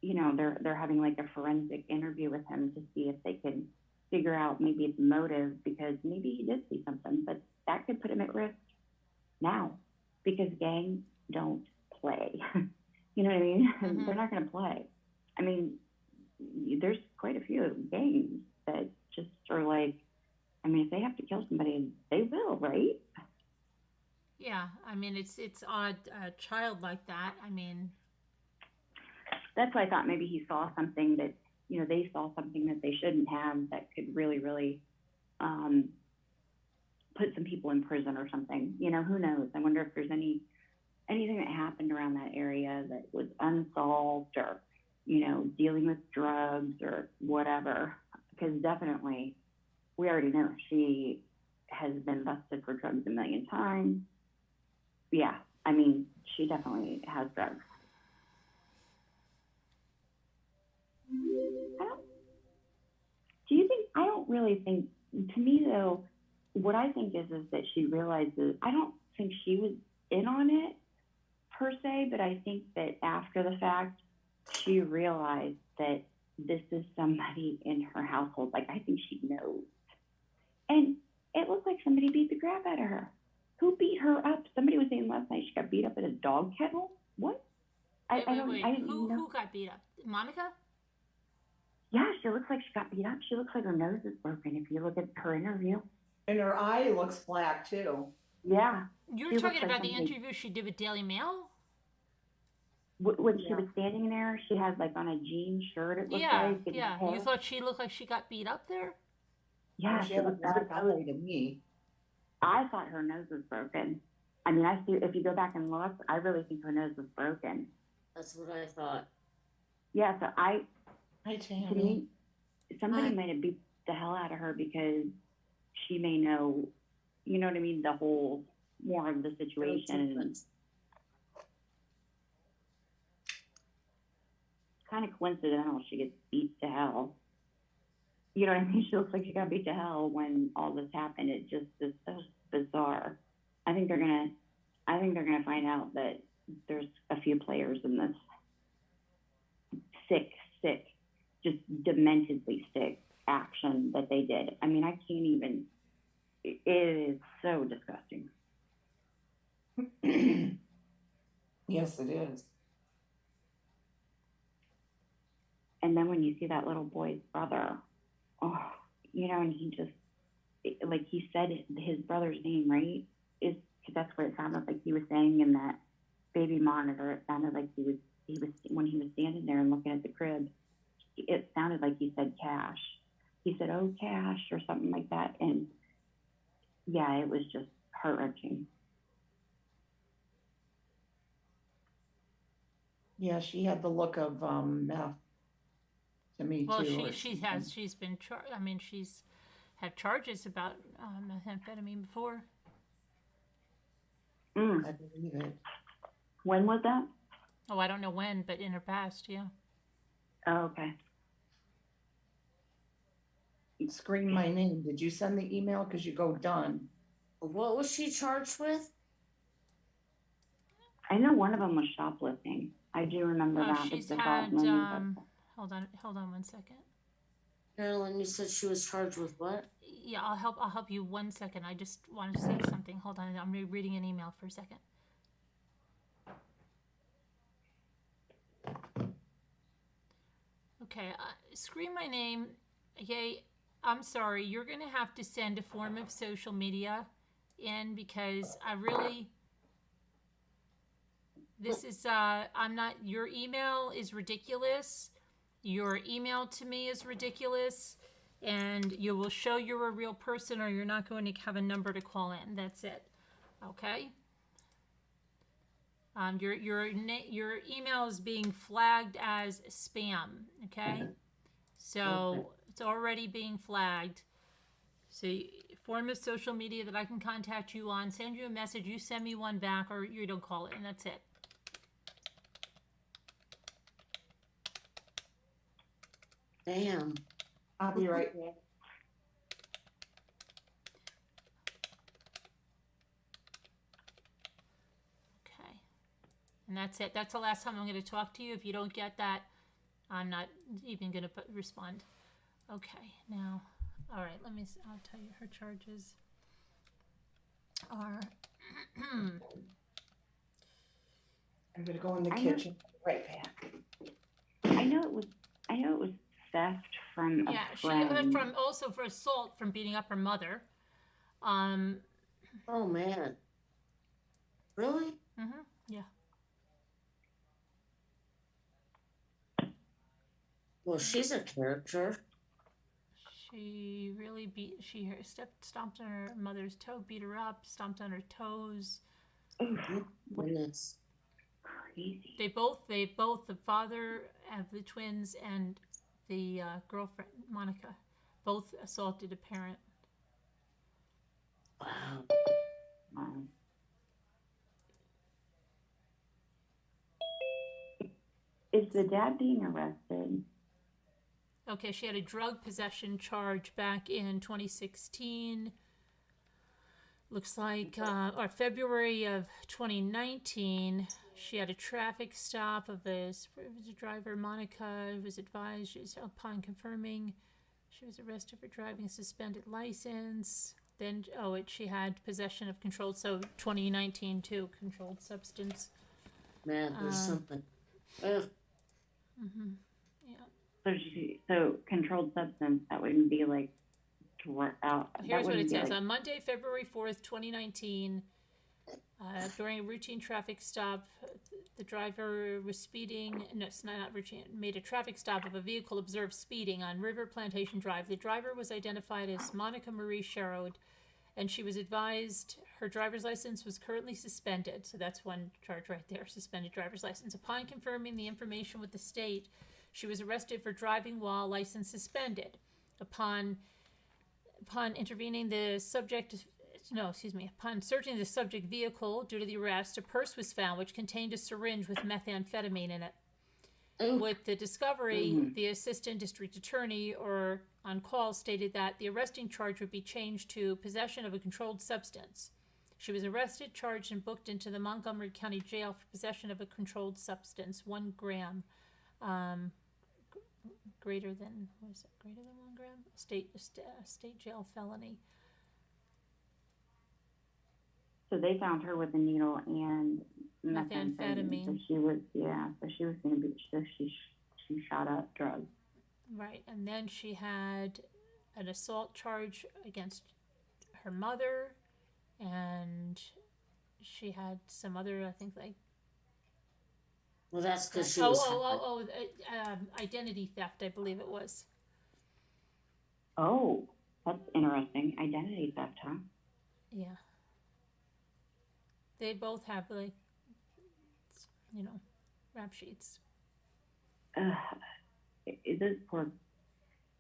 they're having like a forensic interview with him to see if they can figure out maybe its motive, because maybe he did see something, but that could put him at risk now, because gangs don't play. You know what I mean? They're not going to play. I mean, there's quite a few gangs that just are like, I mean, if they have to kill somebody, they will, right? Yeah, I mean, it's odd, a child like that. I mean, that's why I thought maybe he saw something that, they saw something that they shouldn't have that could really, really put some people in prison or something. Who knows? I wonder if there's anything that happened around that area that was unsolved, or, dealing with drugs or whatever. Because definitely, we already know she has been busted for drugs a million times. Yeah, I mean, she definitely has drugs. I don't really think, to me though, what I think is that she realizes, I don't think she was in on it per se, but I think that after the fact, she realized that this is somebody in her household. Like, I think she knows. And it looked like somebody beat the crap out of her. Who beat her up? Somebody was saying last night she got beat up in a dog kennel. What? wait. Who got beat up? Monica? Yeah, she looks like she got beat up. She looks like her nose is broken if you look at her interview. And her eye looks black too. Yeah. You're talking about the interview she did with Daily Mail? When she was standing there, she had like on a jean shirt, it looked like. Yeah. You thought she looked like she got beat up there? Yeah, she looked black eye to me. I thought her nose was broken. I mean, if you go back and look, I really think her nose was broken. That's what I thought. Yeah, so Hi, Tammy. to me, somebody might have beat the hell out of her because she may know, you know what I mean, the whole, more of the situation. Kind of coincidental she gets beat to hell. You know what I mean? She looks like she got beat to hell when all this happened. It just is so bizarre. I think they're gonna find out that there's a few players in this sick, just dementedly sick action that they did. I mean, I can't even. It is so disgusting. Yes, it is. And then when you see that little boy's brother, and he just, like he said his brother's name, right? That's what it sounded like he was saying in that baby monitor. It sounded like he was when he was standing there and looking at the crib, it sounded like he said Cash. He said, "Oh, Cash," or something like that. And yeah, it was just heart-wrenching. Yeah, she had the look of meth to me Well, too. she's been charged. I mean, she's had charges about methamphetamine before. I believe it. When was that? Oh, I don't know when, but in her past, yeah. Oh, okay. Scream my name. Did you send the email? Cause you go done. What was she charged with? I know one of them was shoplifting. I do remember that. She's It's had, about money, hold on 1 second. Carolyn, you said she was charged with what? Yeah, I'll help you 1 second. I just wanted to say something. Hold on, I'm reading an email for a second. Okay, scream my name. Okay, I'm sorry. You're gonna have to send a form of social media in because I really. This is I'm not. Your email is ridiculous. Your email to me is ridiculous, and you will show you're a real person, or you're not going to have a number to call in. That's it. Okay. Your email is being flagged as spam. Okay, so it's already being flagged. So form of social media that I can contact you on, send you a message, you send me one back, or you don't call it, and that's it. Damn. I'll be right back. Okay. And that's it. That's the last time I'm going to talk to you. If you don't get that, I'm not even going to respond. Okay. Now, all right. I'll tell you her charges are. I'm gonna go in the I know- kitchen. Right back. I know it was theft from a Yeah, she friend. from also for assault from beating up her mother. Oh man. Really? Yeah. Well, she's a character. She really stomped on her mother's toe, beat her up, stomped on her toes. Goodness. Crazy. They both, the father of the twins and the girlfriend, Monica, both assaulted a parent. Wow. Is the dad being arrested? Okay, she had a drug possession charge back in 2016. Looks like, or February of 2019, she had a traffic stop of a driver, Monica, who was advised upon confirming she was arrested for driving a suspended license. Then, she had possession of controlled, so 2019 too, controlled substance. Man, there's something. Ugh. Yeah. So controlled substance, that wouldn't be like Here's what it says. On Monday, February 4th, 2019, during a routine traffic stop, the driver was speeding. No, it's not routine. Made a traffic stop of a vehicle observed speeding on River Plantation Drive. The driver was identified as Monica Marie Sherrod, and she was advised her driver's license was currently suspended. So that's one charge right there, suspended driver's license. Upon confirming the information with the state, she was arrested for driving while license suspended. Upon intervening upon searching the subject vehicle due to the arrest, a purse was found which contained a syringe with methamphetamine in it. Ooh. With the discovery, the assistant district attorney on call stated that the arresting charge would be changed to possession of a controlled substance. She was arrested, charged, and booked into the Montgomery County Jail for possession of a controlled substance, 1 gram. Greater than 1 gram? State jail felony. So they found her with a needle and Methamphetamine. So she was going to be. So she shot up drugs. Right, and then she had an assault charge against her mother, and she had some other, I think, like. Well, that's because she was. Identity theft, I believe it was. Oh, that's interesting. Identity theft, huh? Yeah. They both have, like, rap sheets. Those poor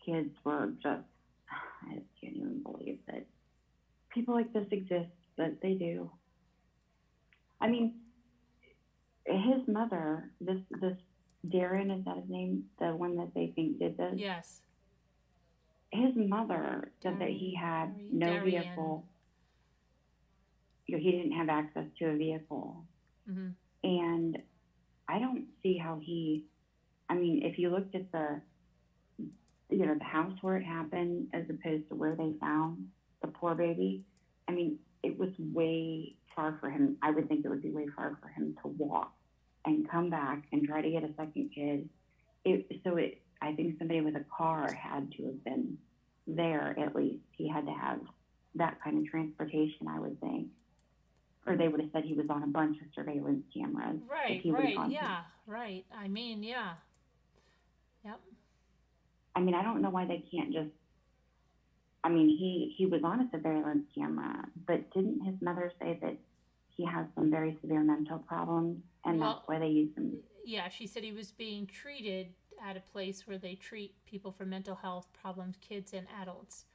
kids were just, I just can't even believe that people like this exist, but they do. I mean, his mother, this Darren, is that his name? The one that they think did this? Yes. His mother said that he had no Darian. vehicle. He didn't have access to a vehicle. Mm-hmm. And I don't see how if you looked at the house where it happened as opposed to where they found the poor baby, it was way far for him. I would think it would be way far for him to walk and come back and try to get a second kid. I think somebody with a car had to have been there at least. He had to have that kind of transportation, I would think. Or they would have said he was on a bunch of surveillance cameras. Right, yeah, right. Yeah. Yep. I don't know why they can't just, he was on a surveillance camera, but didn't his mother say that he has some very severe mental problems and that's why they use him? Yeah, she said he was being treated at a place where they treat people for mental health problems, kids and adults.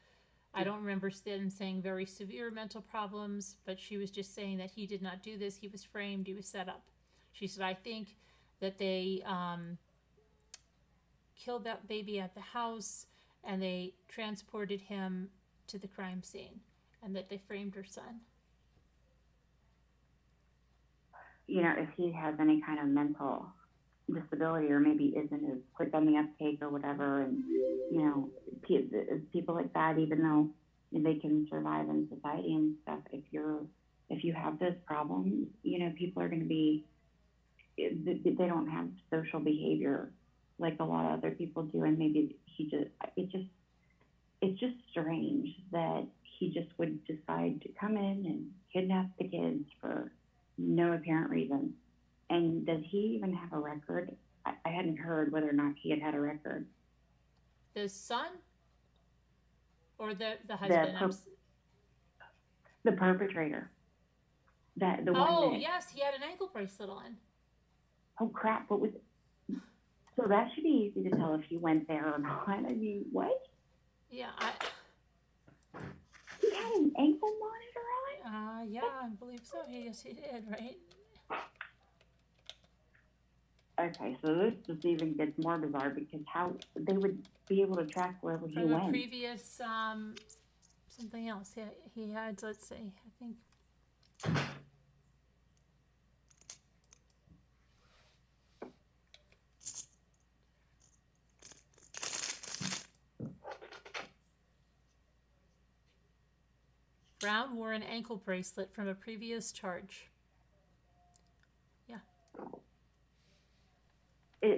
I don't remember them saying very severe mental problems, but she was just saying that he did not do this. He was framed. He was set up. She said, I think that they killed that baby at the house and they transported him to the crime scene and that they framed her son. If he has any kind of mental disability or maybe isn't as quick on the uptake or whatever, and people like that, even though they can survive in society and stuff, if you have those problems, people are going to be, they don't have social behavior like a lot of other people do, and maybe it's just strange that he just would decide to come in and kidnap the kids for no apparent reason. And does he even have a record? I hadn't heard whether or not he had a record. The son? Or the husband? The perpetrator. Yes, he had an ankle bracelet on. Oh crap, what was it? So that should be easy to tell if he went there or not. What? Yeah, he had an ankle monitor on? Yeah, I believe so. Yes, he did, right? Okay, so this just even gets more bizarre because how they would be able to track wherever he From went. a previous, something else. Yeah, he had, let's see, I think. Brown wore an ankle bracelet from a previous charge. Yeah.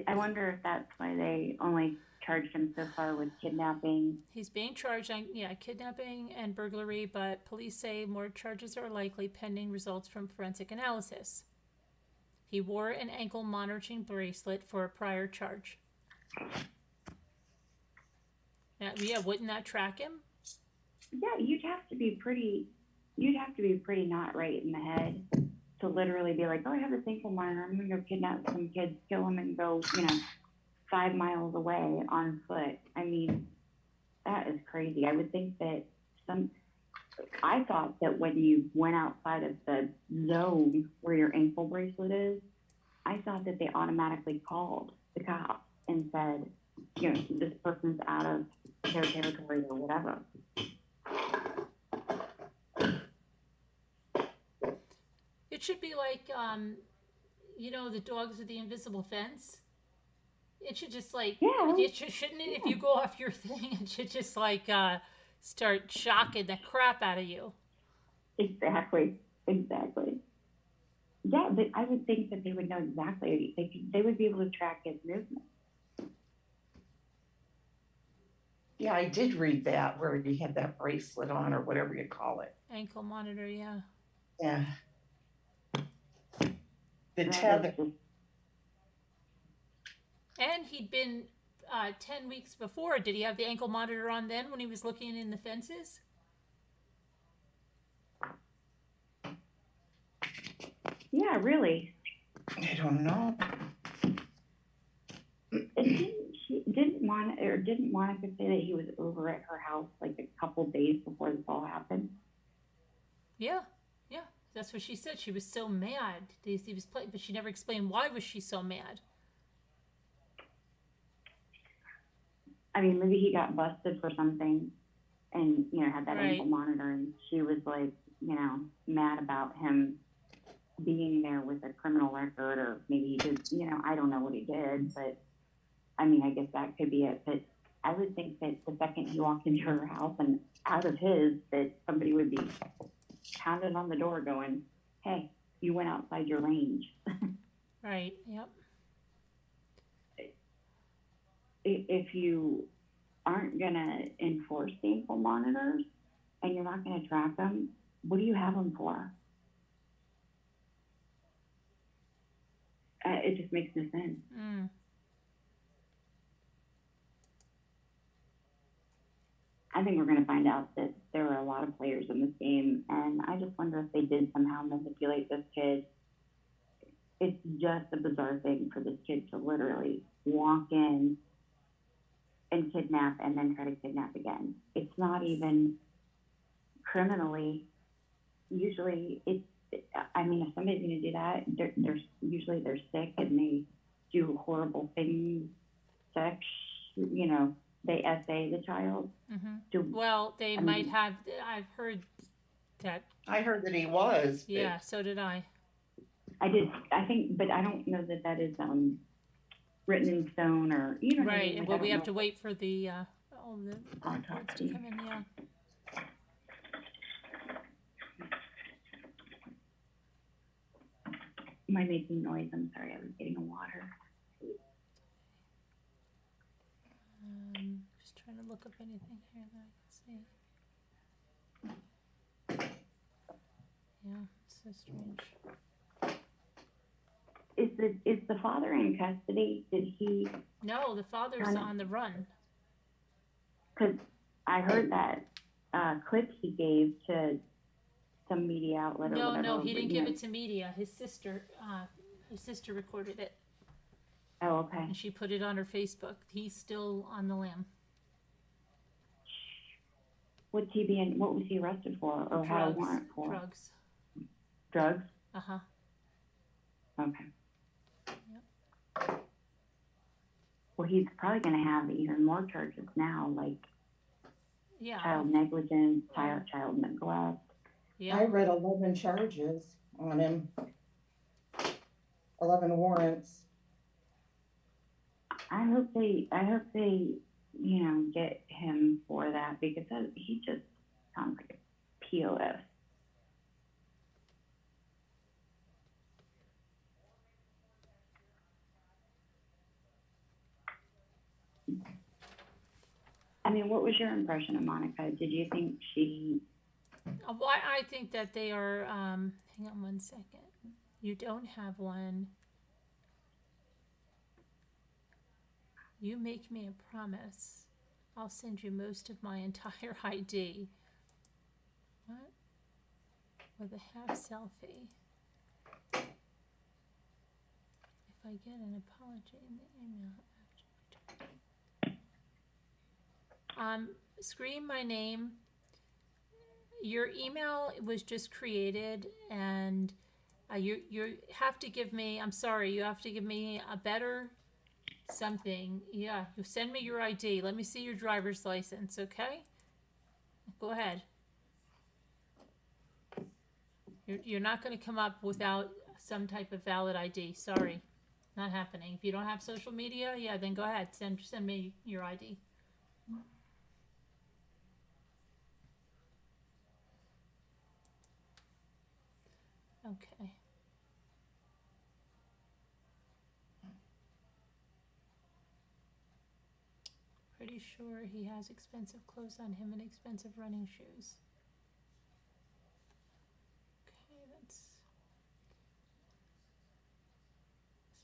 I wonder if that's why they only charged him so far with kidnapping. He's being charged on, kidnapping and burglary, but police say more charges are likely pending results from forensic analysis. He wore an ankle monitoring bracelet for a prior charge. Now, wouldn't that track him? Yeah, you'd have to be pretty not right in the head to literally be like, oh, I have a ankle monitor. I'm going to go kidnap some kids, kill them, and go, 5 miles away on foot. That is crazy. I would think that I thought that when you went outside of the zone where your ankle bracelet is, I thought that they automatically called the cops and said, this person's out of their territory or whatever. It should be like, the dogs with the invisible fence. It should just shouldn't it? If you go off your thing, it should just start shocking the crap out of you. Exactly. Yeah, but I would think that they would know exactly. They would be able to track his movement. Yeah, I did read that where he had that bracelet on or whatever you call it. Ankle monitor, yeah. Yeah. The tether. And he'd been 10 weeks before. Did he have the ankle monitor on then when he was looking in the fences? Yeah, really. I don't know. Didn't Monica say that he was over at her house like a couple days before this all happened? Yeah. That's what she said. She was so mad. He was playing, but she never explained why was she so mad. I mean, maybe he got busted for something and, you know, had that Right. ankle monitor, and she was like, you know, mad about him being there with a criminal record, or maybe he did, you know, I don't know what he did, but I mean, I guess that could be it. But I would think that the second he walked into her house and out of his, that somebody would be pounding on the door going, hey, you went outside your range. Right. Yep. If you aren't going to enforce the ankle monitors and you're not going to track them, what do you have them for? It just makes no sense. Mm. I think we're going to find out that there are a lot of players in this game, and I just wonder if they did somehow manipulate this kid. It's just a bizarre thing for this kid to literally walk in and kidnap and then try to kidnap again. It's not even criminally. Usually it's, I mean, if somebody's going to do that, usually they're sick and they do horrible things, sex, you know, they essay the child. Mm-hmm. Well, they might have, I've heard that. I heard that he was. but- Yeah, so did I. I think, but I don't know that that is written in stone, or, you know what I mean? Right. Like, Well, I we don't have to know. wait for the reports to come in. Yeah. Am I making noise? I'm sorry, I was getting a water. Just trying to look up anything here that I can see. Yeah, it's so strange. Is the father in custody? Did he? No, the father's Kinda. on the run. Because I heard that clip he gave to some media outlet or whatever. No, he didn't you give know. it to media. His sister recorded it, Oh, okay. and she put it on her Facebook. He's still on the lam. What's he being? What was he arrested for, or had a warrant for? Drugs. Drugs. Uh-huh. Okay. Yep. Well, he's probably going to have even more charges now, like Yeah. child negligence, child neglect. Yeah. I read 11 charges on him. 11 warrants. I hope they, you know, get him for that, because he just sounds like a POS. I mean, what was your impression of Monica? Did you think she? Well, I think that they are. Hang on one second. You don't have one. You make me a promise. I'll send you most of my entire ID. What? With a half selfie. If I get an apology in the email after. Scream my name. Your email was just created, and you have to give me. I'm sorry. You have to give me a better something. Yeah, you send me your ID. Let me see your driver's license. Okay. Go ahead. You're not going to come up without some type of valid ID. Sorry, not happening. If you don't have social media, yeah, then go ahead. Send me your ID. Okay. Pretty sure he has expensive clothes on him and expensive running shoes. Okay, that's...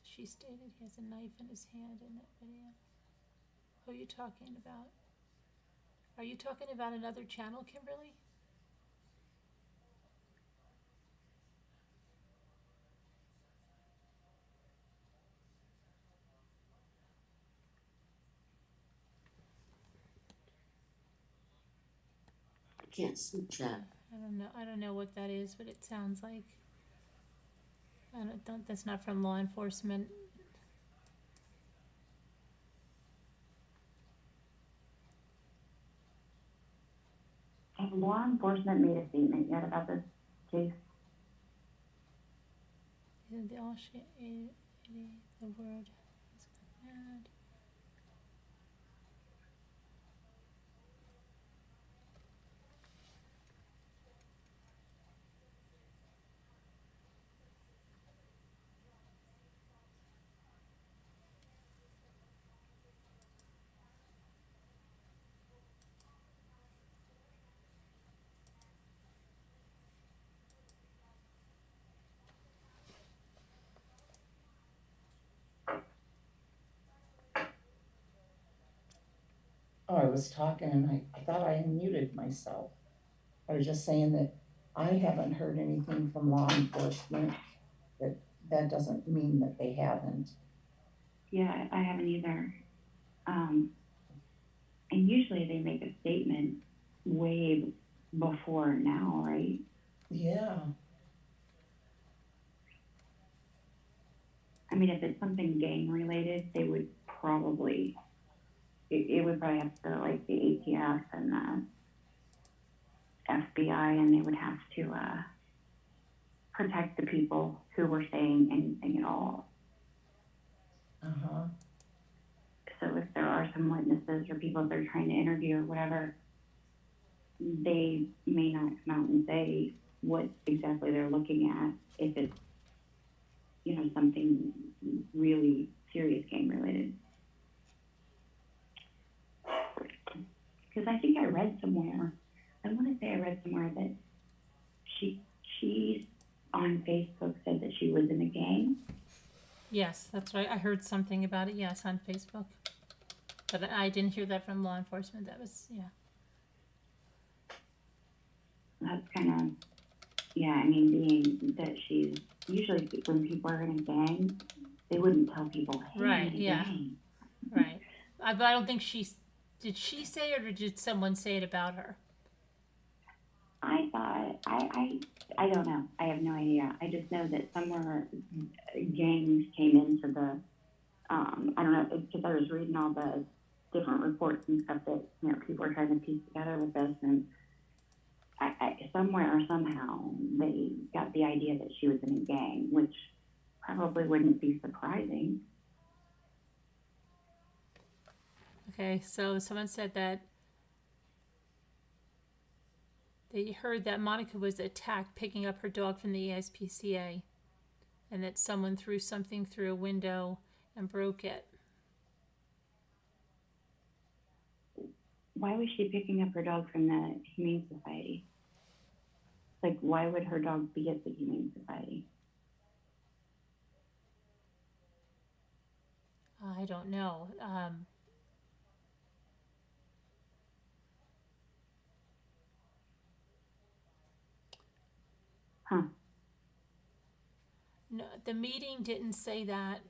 She stated he has a knife in his hand in that video. Who are you talking about? Are you talking about another channel, Kimberly? Can't see chat. I don't know what that is, but it sounds like, that's not from law enforcement. Has law enforcement made a statement yet about this case? The word is mad. Oh, I was talking and I thought I unmuted myself. I was just saying that I haven't heard anything from law enforcement. That doesn't mean that they haven't. Yeah, I haven't either. And usually they make a statement way before now, right? Yeah. I mean, if it's something gang related, they would probably, it would probably have to go like the ATF and the FBI, and they would have to protect the people who were saying anything at all. Uh-huh. So if there are some witnesses or people they're trying to interview or whatever, they may not come out and say what exactly they're looking at if it's, you know, something really serious gang related. Because I think I read somewhere, I want to say I read somewhere that she on Facebook said that she was in a gang. Yes, that's right. I heard something about it, yes, on Facebook. But I didn't hear that from law enforcement. That was, yeah. That's kind of, yeah, I mean, being that she's, usually when people are in a gang, they wouldn't tell people, hey, Right, I'm in a yeah. gang. Right. But I don't think did she say it or did someone say it about her? I thought, I don't know. I have no idea. I just know that somewhere gangs came into the, I don't know, because I was reading all the different reports and stuff that, you know, people were trying to piece together with this, and somewhere or somehow they got the idea that she was in a gang, which probably wouldn't be surprising. Okay, so someone said that they heard that Monica was attacked picking up her dog from the ASPCA and that someone threw something through a window and broke it. Why was she picking up her dog from the Humane Society? Like, why would her dog be at the Humane Society? I don't know. Huh. No, the meeting didn't say that.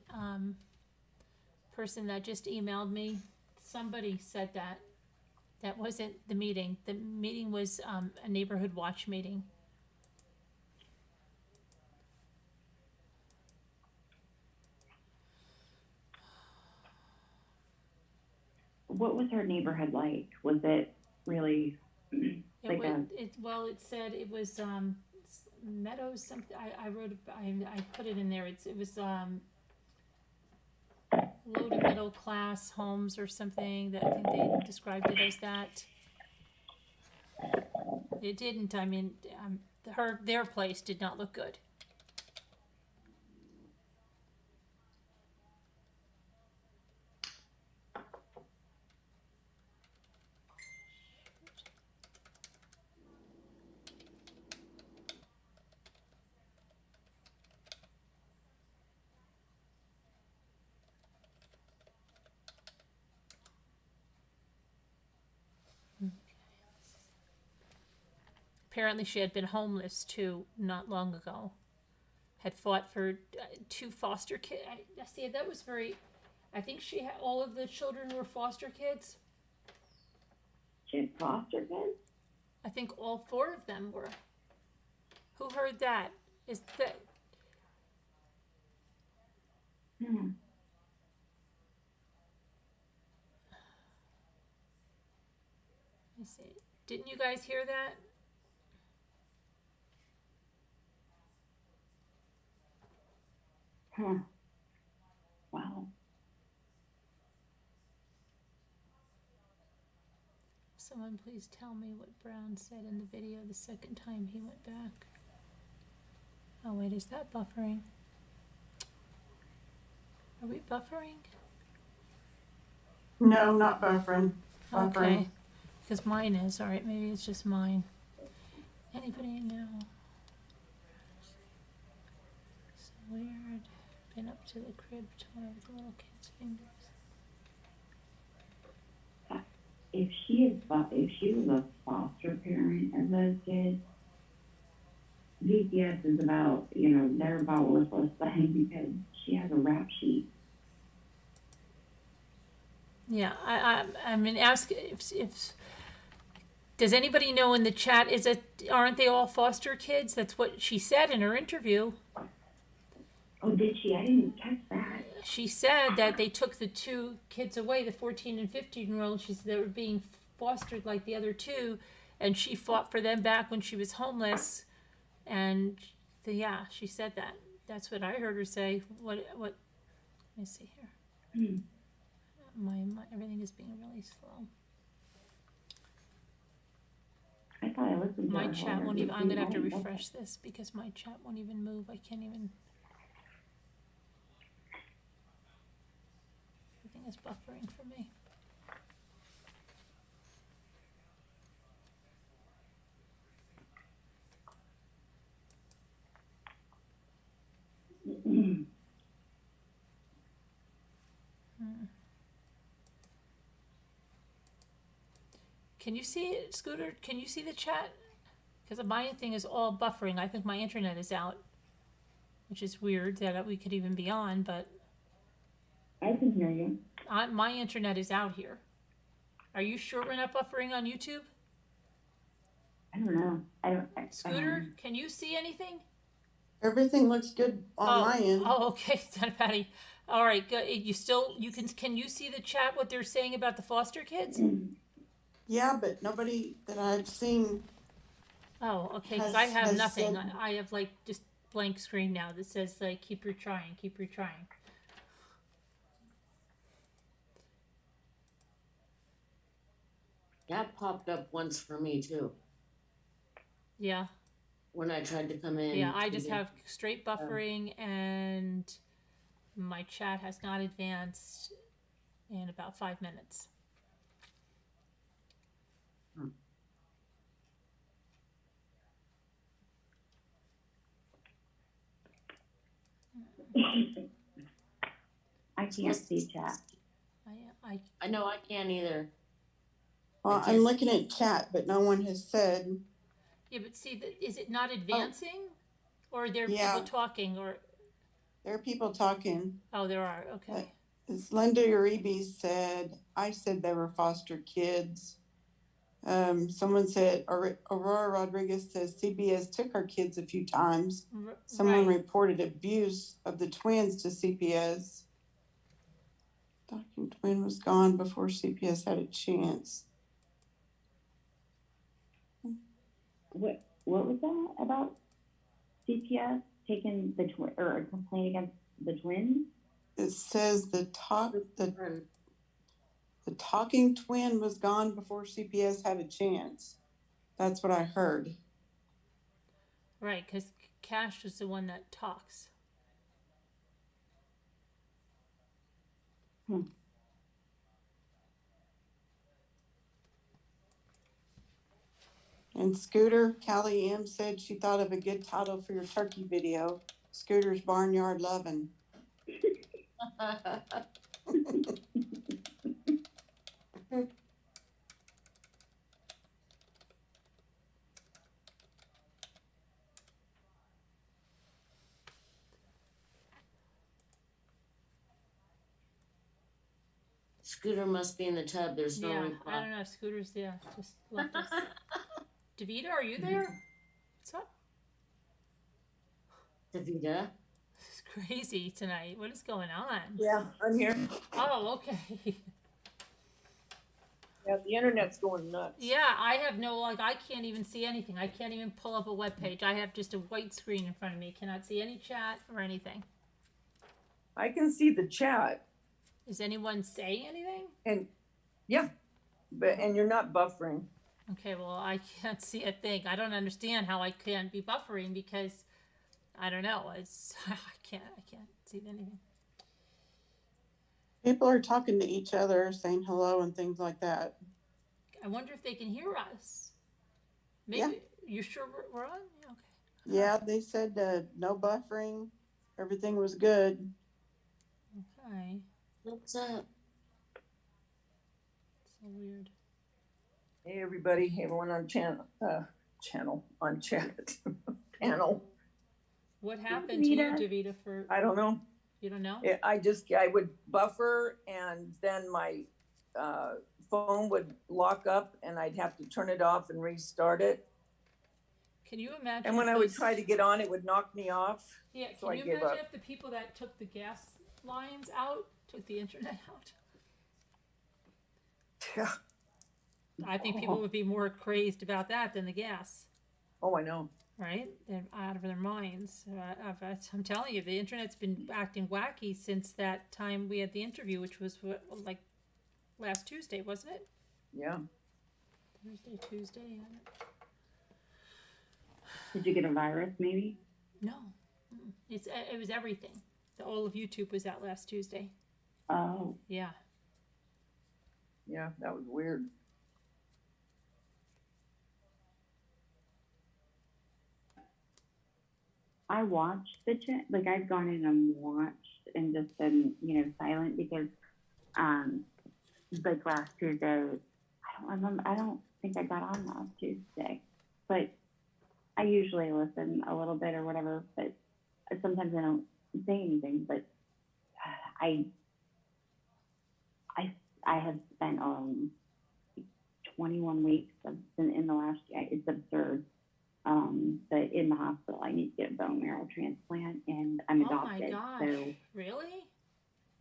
Person that just emailed me, somebody said that. That wasn't the meeting. The meeting was a neighborhood watch meeting. What was her neighborhood like? Was it really like It said it was Meadows something. I wrote I put it in there. It was low to middle class homes or something. That I think they described it as that. It didn't. I mean, their place did not look good. Apparently she had been homeless too not long ago. Had fought for 2 foster kids. I see that was very. I think she had all of the children were foster kids. she had foster kids? I think all 4 of them were. Who heard that? Is that Hmm. let me see. Didn't you guys hear that? Huh. Wow. Someone please tell me what Brown said in the video the second time he went back. Oh wait, is that buffering? Are we buffering? No, not buffering. Buffering. Okay, because mine is. All right, maybe it's just mine. Anybody know? So weird. Been up to the crib toy with the little kid's fingers. If she was a foster parent of those kids, VPS is about, they're about worthless thing because she has a rap sheet. Yeah, I mean, ask if does anybody know in the chat? Aren't they all foster kids? That's what she said in her interview. Oh, did she? I didn't catch that. She said that they took the 2 kids away, the 14 and 15-year-old. She said they were being fostered like the other 2, and she fought for them back when she was homeless. And yeah, she said that. That's what I heard her say. What? Let me see here. Hmm. My everything is being really slow. I thought I listened to My her chat whole won't even. I'm interview. gonna have to I didn't get refresh this because my chat won't even move. I can't even. Everything is buffering for me. that. Can you see it, Scooter? Can you see the chat? Because my thing is all buffering. I think my internet is out, which is weird that we could even be on, but I can hear you. my internet is out here. Are you sure we're not buffering on YouTube? I don't know. Scooter, can you see anything? Everything looks good on my end. Oh, okay, Patty. All right, good. Can you see the chat? What they're saying about the foster kids? Yeah, but nobody that I've seen. Oh, okay, because I have has nothing. said- I have like just blank screen now that says like keep retrying, keep retrying. That popped up once for me too, Yeah, when I tried to come in. yeah. I just have straight buffering, and my chat has not advanced in about 5 minutes. I can't see chat. I know I can't either. Well, I'm looking at chat, but no one has said. Yeah, but see, is it not advancing, or are there Yeah. people talking, or There are people talking. oh, there are. Okay. As Linda Uribe said, I said they were foster kids. Someone said, Aurora Rodriguez says CBS took our kids a few times. Someone Right. reported abuse of the twins to CPS. Talking twin was gone before CPS had a chance. What was that about CPS taking the or a complaint against the twins? It says the talking twin was gone before CPS had a chance. That's what I heard. Right, because Cash is the one that talks. And Scooter, Callie M said she thought of a good title for your turkey video, Scooter's Barnyard Lovin'. Scooter must be in the tub. There's no Yeah, reply. I don't know. Scooter's just left us. Davita, are you there? What's up? Davida. This is crazy tonight. What is going on? Yeah, I'm here. Oh, okay. Yeah, the internet's going nuts. Yeah, I have no, like, I can't even see anything. I can't even pull up a web page. I have just a white screen in front of me. Cannot see any chat or anything. I can see the chat, Is anyone saying anything? and yeah, and you're not buffering. Okay, well, I can't see a thing. I don't understand how I can't be buffering because I don't know. It's I can't see anything. People are talking to each other, saying hello and things like that. I wonder if they can hear us. Maybe Yeah. you're sure we're on? Yeah, okay. Yeah, they said no buffering. Everything was good. Okay. What's up? So weird. Hey, everybody, hey, everyone on on chat, panel. What happened to you, Davita, for I don't know. you don't know? I would buffer, and then my phone would lock up, and I'd have to turn it off and restart it. Can you imagine? And when I would try to get on, it would knock me off. Yeah, so can I you gave imagine up. if the people that took the gas lines out took the internet out? Yeah. I think people would be more crazed about that than the gas, Oh, I know. right? They're out of their minds. I'm telling you, the internet's been acting wacky since that time we had the interview, which was like last Tuesday, wasn't it? Yeah. Thursday, Tuesday. Did you get a virus, maybe? No, it was everything. All of YouTube was out last Tuesday. Oh, Yeah. Yeah, that was weird. I watched the chat. Like I've gone in and watched and just been, silent because, like last Tuesday, I don't remember. I don't think I got on last Tuesday, but I usually listen a little bit or whatever. But sometimes I don't say anything. But I have spent 21 weeks in the last year. It's absurd. But in the hospital, I need to get a bone marrow transplant, and I'm adopted. Oh my gosh! So Really?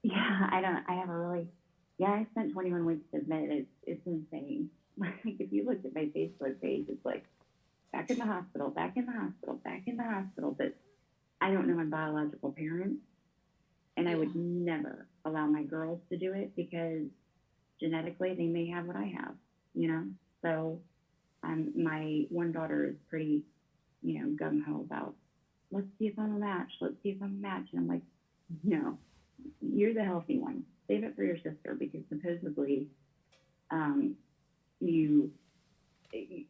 yeah, I spent 21 weeks to admit it. It's insane. Like if you look at my Facebook page, it's like back in the hospital, back in the hospital, back in the hospital. But I don't know my biological parents, and I would never allow my girls to do it because genetically they may have what I have, So my one daughter is pretty, gung ho about, let's see if I'm a match. Let's see if I'm a match. And I'm like, no, you're the healthy one. Save it for your sister because supposedly,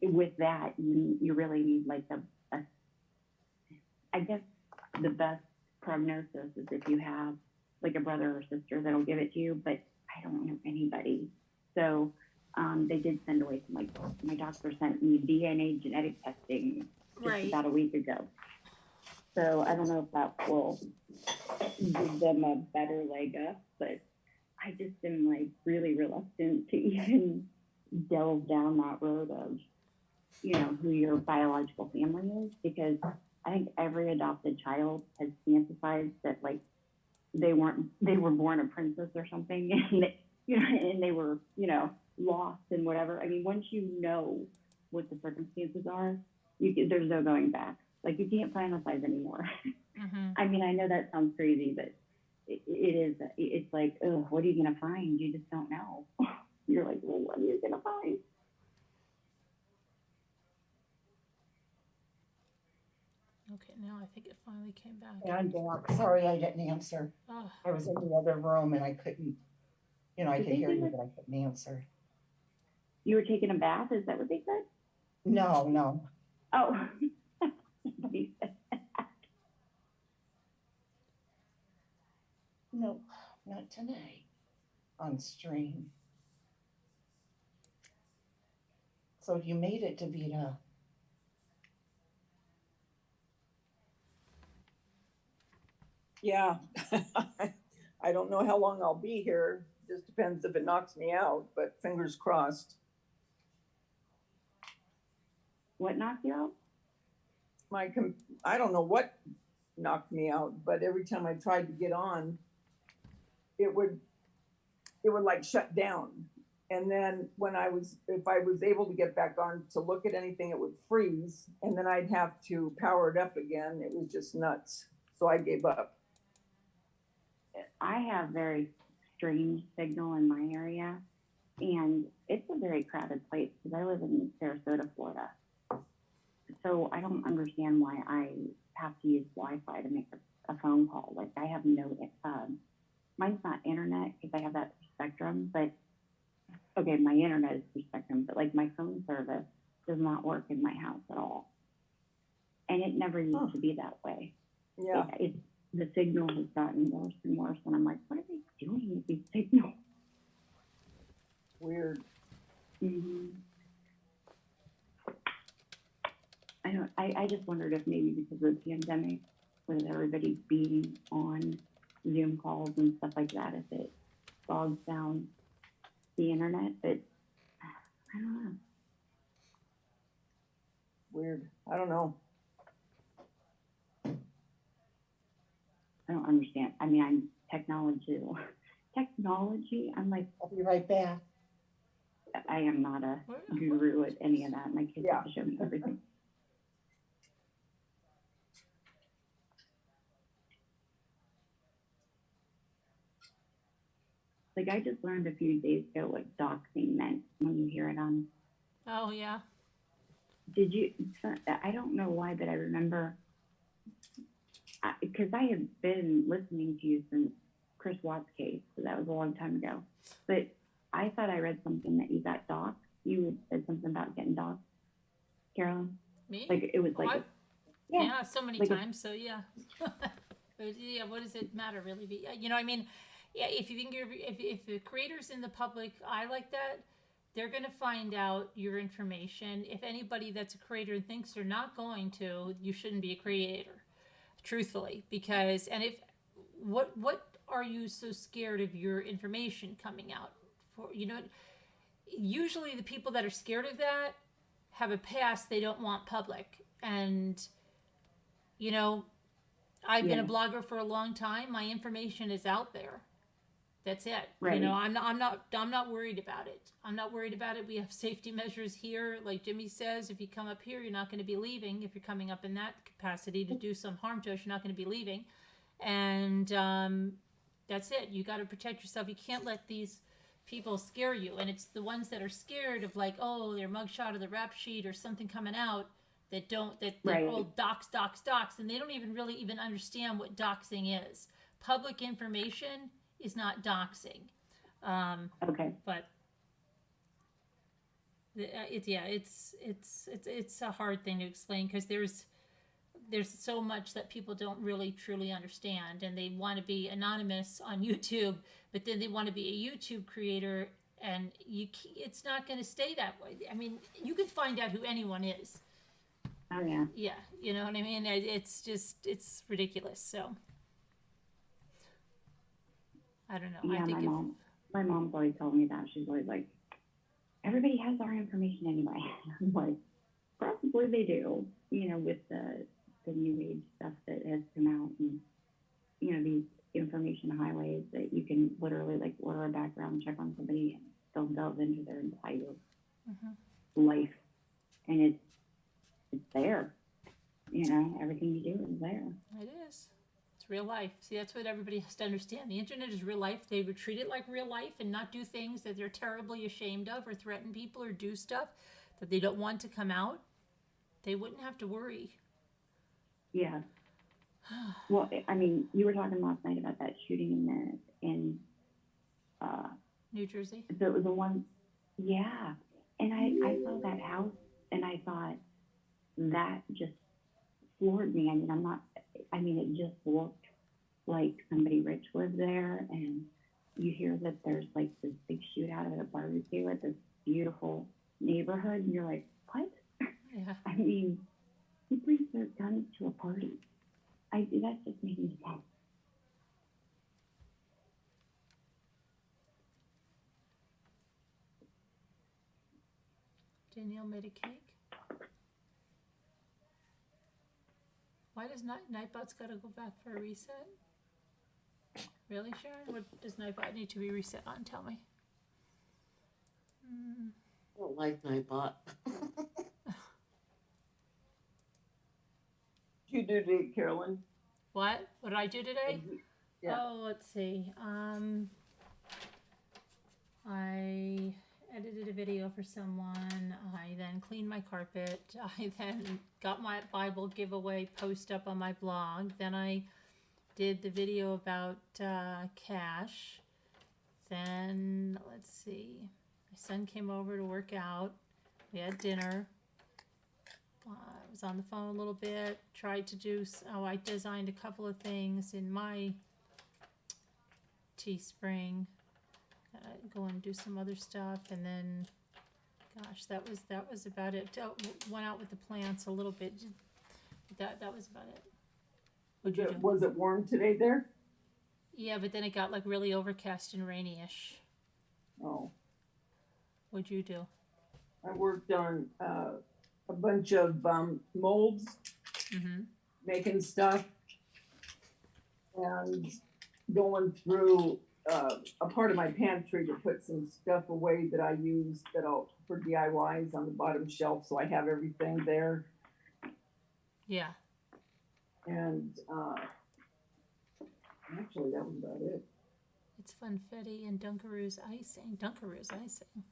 with that, you really need like I guess the best prognosis is if you have like a brother or sister that'll give it to you, but I don't know anybody. So they did send away some, like my doctor sent me DNA genetic testing just about a week ago. So I don't know if that will give them a better leg up, but I just am like really reluctant to even delve down that road of, who your biological family is, because I think every adopted child has fantasized that like they were born a princess or something, and and they were, lost and whatever. I mean, once you know what the circumstances are, there's no going back. Like you can't fantasize anymore. Mm-hmm. I mean, I know that sounds crazy, but it's like, ugh, what are you gonna find? You just don't know. You're like, well, what are you gonna find? Okay, now I think it finally came back. I'm back. Sorry I didn't answer. Oh, I was in the other room and I couldn't, I Did could they hear do you, it? but I couldn't answer. You were taking a bath? Is that what they said? No. Oh, somebody said that. Nope, not tonight on stream. So you made it, Davita. Yeah. I don't know how long I'll be here. Just depends if it knocks me out, but fingers crossed. What knocked you out? I don't know what knocked me out, but every time I tried to get on, it would like shut down. And then if I was able to get back on to look at anything, it would freeze, and then I'd have to power it up again. It was just nuts. So I gave up. I have very strange signal in my area, and it's a very crowded place because I live in Sarasota, Florida. So I don't understand why I have to use Wi-Fi to make a phone call. Like I have no, mine's not internet because I have that Spectrum, but okay, my internet is through Spectrum, but like my phone service does not work in my house at all. And it never used to be that way. Yeah. The signal has gotten worse and worse, and I'm like, what are they doing with these signals? Weird. Mm-hmm. I just wondered if maybe because of the pandemic, with everybody being on Zoom calls and stuff like that, if it bogs down the internet, but I don't know. Weird. I don't know. I don't understand. I mean, I'm technology. I'm like, I'll be right back. I am not a guru at any of that. My kids have to show me everything. Like I just learned a few days ago what doxing meant when you hear it on. Oh, yeah. Did you? I don't know why, but I remember because I have been listening to you since Chris Watts' case, so that was a long time ago. But I thought I read something that you got doxed. You had said something about getting doxed, Carolyn. Me? Like it was like, yeah, so many like times. So yeah. But yeah, what does it matter really? You know, I mean, yeah, if you think if the creator's in the public eye like that, they're going to find out your information. If anybody that's a creator thinks they're not going to, you shouldn't be a creator, truthfully. Because, and if, what are you so scared of your information coming out for? You know, usually the people that are scared of that have a past they don't want public. And, you know, I've been a blogger for a long time. My information is out there. That's it. Right. You know, I'm not worried about it. I'm not worried about it. We have safety measures here. Like Jimmy says, if you come up here, you're not going to be leaving. If you're coming up in that capacity to do some harm to us, you're not going to be leaving. And that's it. You got to protect yourself. You can't let these people scare you. And it's the ones that are scared of like, oh, their mugshot or the rap sheet or something coming out that they're all dox, and they don't even really understand what doxing is. Public information is not doxing. okay. But it's a hard thing to explain because there's so much that people don't really truly understand, and they want to be anonymous on YouTube, but then they want to be a YouTube creator, and it's not going to stay that way. I mean, you can find out who anyone is. Oh yeah. Yeah, you know what I mean? It's ridiculous. So I don't know. Yeah, I think my mom's always told me that. She's always like, everybody has our information anyway. I'm like, probably they do, you know, with the new age stuff that has come out, and you know, these information highways that you can literally like order a background check on somebody and they'll delve into their entire life, and it's there. You know, everything you do is there. It is. It's real life. See, that's what everybody has to understand. The internet is real life. They would treat it like real life and not do things that they're terribly ashamed of or threaten people or do stuff that they don't want to come out. They wouldn't have to worry. Yeah. Well, I mean, you were talking last night about that shooting in New Jersey. the one, yeah. And I saw that house and I thought that just floored me. I mean, it just looked like somebody rich lived there, and you hear that there's like this big shootout at a barbecue at this beautiful neighborhood, and you're like, what? Yeah. I mean, who brings their guns to a party? That just made me sad. Danielle made a cake. Why does Nightbot's gotta go back for a reset? Really, Sharon? What does Nightbot need to be reset on? Tell me. I don't like Nightbot. You do today, Carolyn? What? What did I do today? Yeah. Oh, let's see. I edited a video for someone. I then cleaned my carpet. I then got my Bible giveaway post up on my blog. Then I did the video about cash. Then, let's see. My son came over to work out. We had dinner. I was on the phone a little bit. Tried to do, I designed a couple of things in my Teespring. Go and do some other stuff, and then, gosh, that was about it. Went out with the plants a little bit. That was about it. What'd you do? Was it warm today there? Yeah, but then it got like really overcast and rainy-ish. Oh, What'd you do? I worked on a bunch of molds, making stuff, and going through a part of my pantry to put some stuff away that I use for DIYs on the bottom shelf, so I have everything there. Yeah. And actually, that was about it. It's Funfetti and Dunkaroo's icing. Dunkaroo's icing.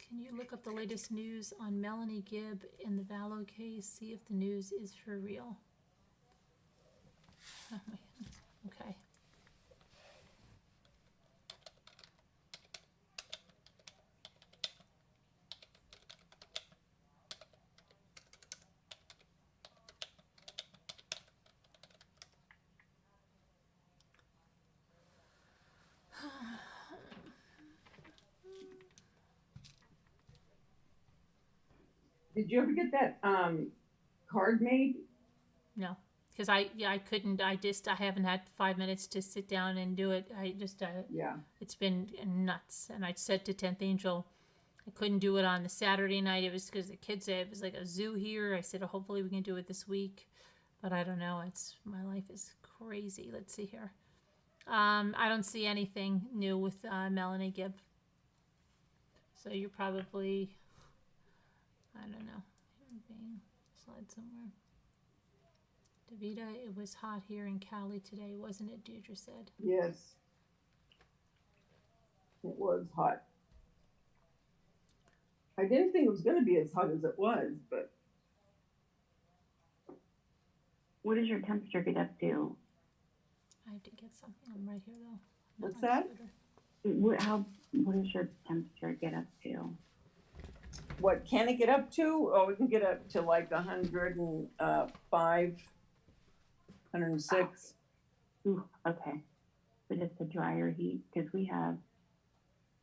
Can you look up the latest news on Melanie Gibb in the Vallow case? See if the news is for real. Oh my goodness. Okay. Did you ever get that card made? No, because I couldn't. I haven't had 5 minutes to sit down and do it. Yeah. It's been nuts. And I said to 10th Angel, I couldn't do it on the Saturday night. It was because the kids said it was like a zoo here. I said, hopefully we can do it this week. But I don't know. My life is crazy. Let's see here. I don't see anything new with Melanie Gibb. So you're probably, I don't know, being slide somewhere. Davida, it was hot here in Cali today, wasn't it? Deirdre said. Yes. It was hot. I didn't think it was going to be as hot as it was, but. What does your temperature get up to? I have to get something. I'm right here though. What's that? What does your temperature get up to? What can it get up to? Oh, it can get up to like 105, 106. Ooh, okay. But it's a drier heat because we have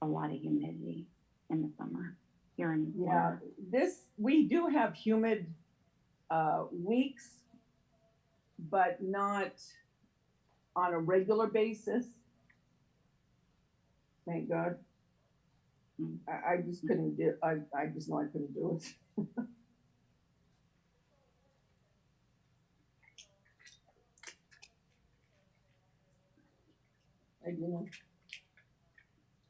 a lot of humidity in the summer here in Florida. We do have humid weeks, but not on a regular basis. Thank God. I just couldn't do. I just know I couldn't do it. You know.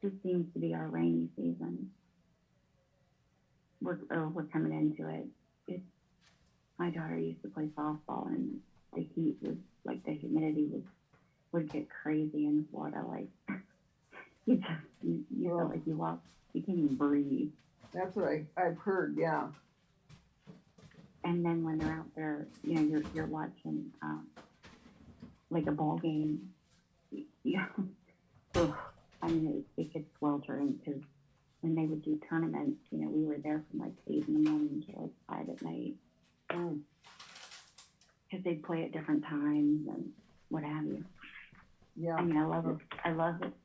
This seems to be our rainy season. We're coming into it. My daughter used to play softball, and the heat was like the humidity would get crazy in Florida. Like you feel like you can't even breathe. That's what I've heard. Yeah. And then when they're out there, you're watching like a ball game. Yeah. I mean, it gets sweltering because when they would do tournaments, we were there from like 8 in the morning to like 5 at night. Because they'd play at different times and what have you. Yeah. I mean, I love it.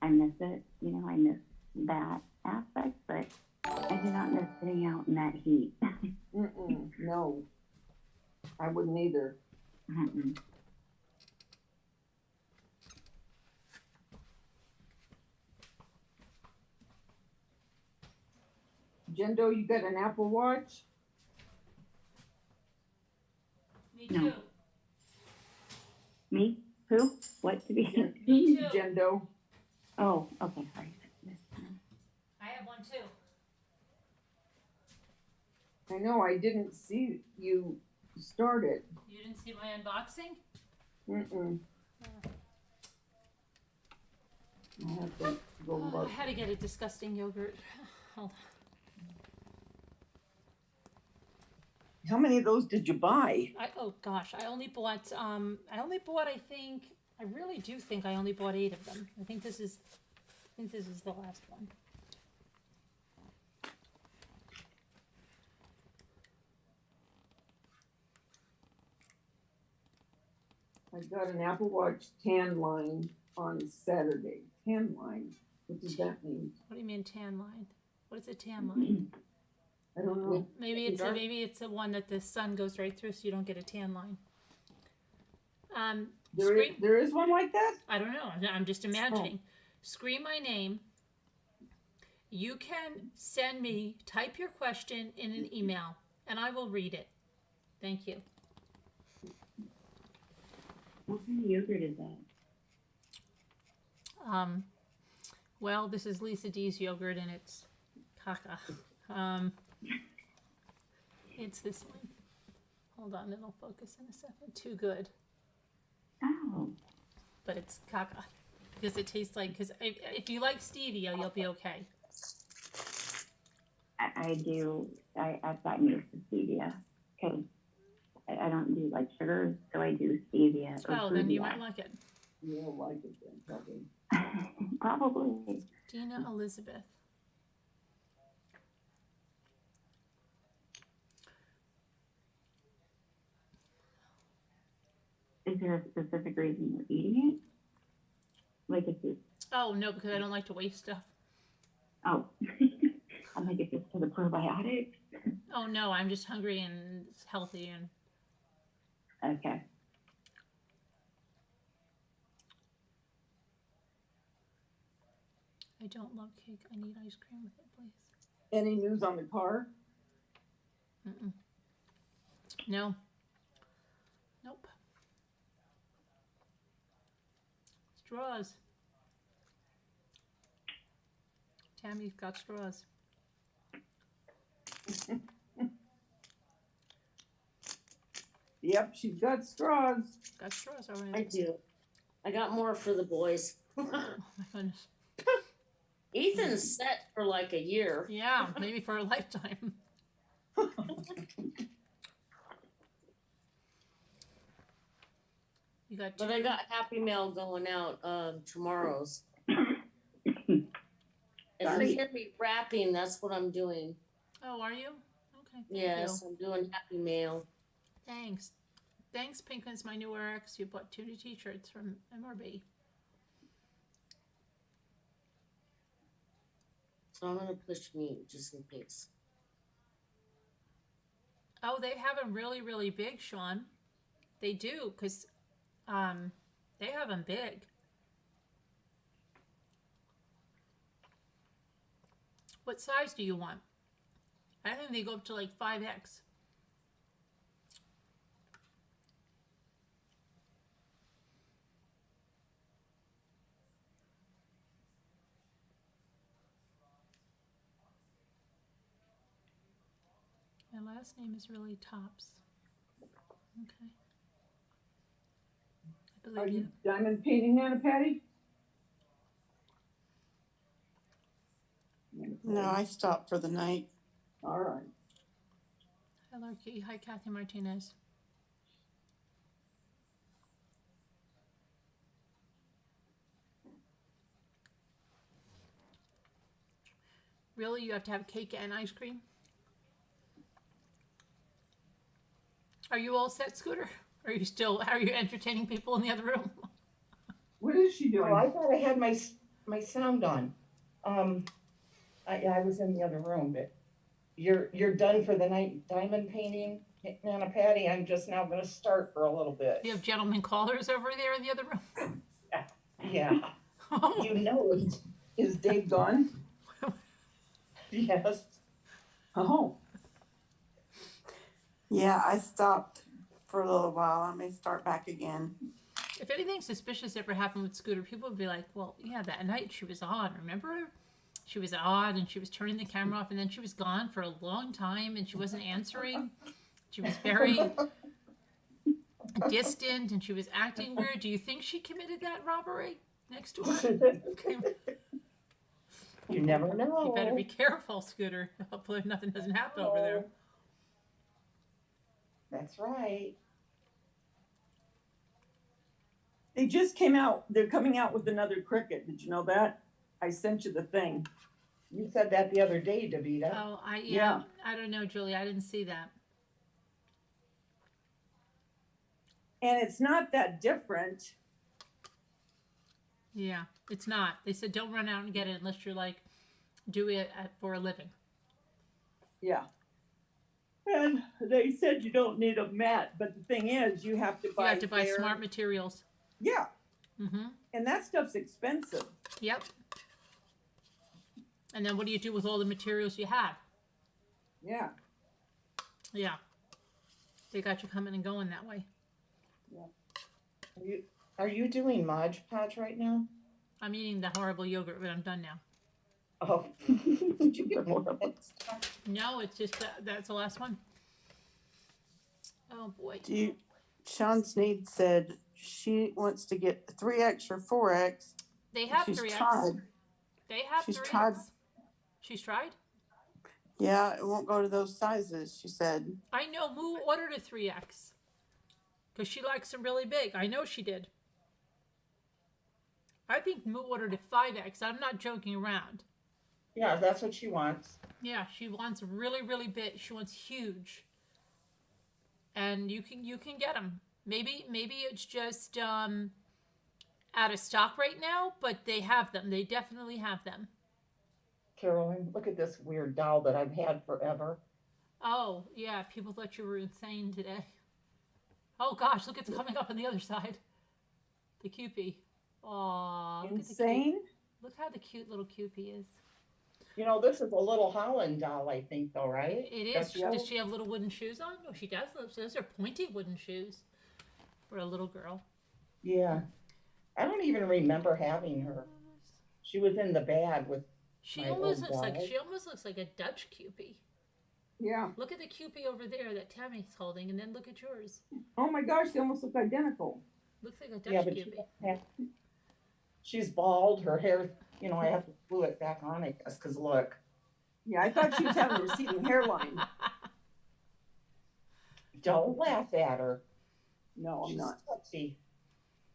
I miss it. I miss that aspect, but I do not miss sitting out in that heat. No, I wouldn't either. Jendo, you got an Apple Watch? Me No. too. Me? Who? What to be? Me too. Jendo. Oh, okay, sorry. I have one too. I know, I didn't see you start it. You didn't see my unboxing? Mm-mm. I have to go Oh, I look. had to get a disgusting yogurt. Hold How many of those did you buy? oh gosh, I only bought I think I really do think I only bought 8 of them. I think this is the last one. I got an Apple Watch tan line on Saturday. Tan line? What does that mean? What do you mean tan line? What is a tan line? I don't know. Maybe it's a one that the sun goes right through, so you don't get a tan line. There is one like that? I don't know. I'm just imagining. Scream my name. You can send me, type your question in an email, and I will read it. Thank you. What kind of yogurt is that? Well, this is Lisa D's yogurt, and it's caca. It's this one. Hold on, it'll focus in a second. Too good. Oh, But it's caca. Because it tastes like, if you like stevia, you'll be okay. I do. I've gotten used to stevia because I don't do like sugars, so I do stevia. Oh, then you might like it. You don't like it then, probably. Probably. Dina Elizabeth. Is there a specific reason you're eating it? Like if it's Oh, no, because I don't like to waste stuff. oh, I'm like if it's for the probiotics. Oh, no, I'm just hungry and it's healthy and Okay. I don't love cake. I need ice cream with it, please. Any news on the car? Mm-mm. No. Nope. Straws. Tammy's got straws. Yep, she's got straws. Got straws I already. do. I got more for the boys. Oh my goodness. Ethan's set for like a year. Yeah, maybe for a lifetime. You got two. But I got Happy Mail going out tomorrow's. If you hear me rapping, that's what I'm doing. Oh, are you? Okay. Thank Yes, you. I'm doing Happy Mail. Thanks. Thanks, Pinkman's my new RX. You bought 2 new t-shirts from MRB. So I'm gonna push mute just in case. Oh, they have them really, really big, Sean. They do, because they have them big. What size do you want? I think they go up to like 5X. My last name is really Tops. Okay. I Are believe you you. diamond painting that, Patty? No, I stopped for the night. All right. Hi, Larky. Hi, Kathy Martinez. Really? You have to have cake and ice cream? Are you all set, Scooter? Are you entertaining people in the other room? What is she Oh, doing? I thought I had my sound on. I was in the other room, but you're done for the night diamond painting, Nana Patty. I'm just now gonna start for a little bit. You have gentlemen callers over there in the other room? Yeah, Oh, you know it. Is Dave gone? Yes. Oh, Yeah, I stopped for a little while. I may start back again. If anything suspicious ever happened with Scooter, people would be like, well, yeah, that night she was on. Remember? She was odd and she was turning the camera off and then she was gone for a long time and she wasn't answering. She was very distant and she was acting weird. Do you think she committed that robbery next door? Okay. You never know. You better be careful, Scooter. Hopefully nothing doesn't happen over there. That's right. They just came out, they're coming out with another cricket. Did you know that? I sent you the thing. You said that the other day, Davida. Oh, Yeah. I don't know, Julie. I didn't see that. And it's not that different. Yeah, it's not. They said don't run out and get it unless you're like do it for a living. Yeah. And they said you don't need a mat, but the thing is, you have to buy. You have to buy smart materials. Yeah. Mm-hmm. And that stuff's expensive. Yep. And then what do you do with all the materials you have? Yeah. Yeah. They got you coming and going that way. Are you doing Mod Podge right now? I'm eating the horrible yogurt, but I'm done now. Oh, did you get more of it? No, it's just that's the last one. Oh boy. Sean Sneed said she wants to get 3X or 4X. They have She's 3X. tried. They have She's 3X. tried. She's tried? Yeah, it won't go to those sizes, she said. I know Moo ordered a 3X. Because she likes them really big. I know she did. I think Moo ordered a 5X. I'm not joking around. Yeah, that's what she wants. Yeah, she wants really, really big. She wants huge. And you can get them. Maybe it's just out of stock right now, but they have them. They definitely have them. Carolyn, look at this weird doll that I've had forever. Oh, yeah, people thought you were insane today. Oh gosh, look, it's coming up on the other side. The Cupie. Aw, Insane? Look how the cute little Cupie is. You know, this is a little Holland doll, I think, though, right? It is. That's Does she have little wooden shoes on? Oh, she does. Those are pointy wooden shoes for a little girl. Yeah. I don't even remember having her. She was in the bag with She my almost old looks like doll. a Dutch Cupie. Yeah. Look at the Cupie over there that Tammy's holding, and then look at yours. Oh my gosh, they almost look identical. Looks like a Dutch Yeah, but Cupie. she's bald. Her hair, you know, I have to glue it back on, I guess, because look. Yeah, I thought she was having a receding hairline. Don't laugh at her. No, I'm She's not. sexy.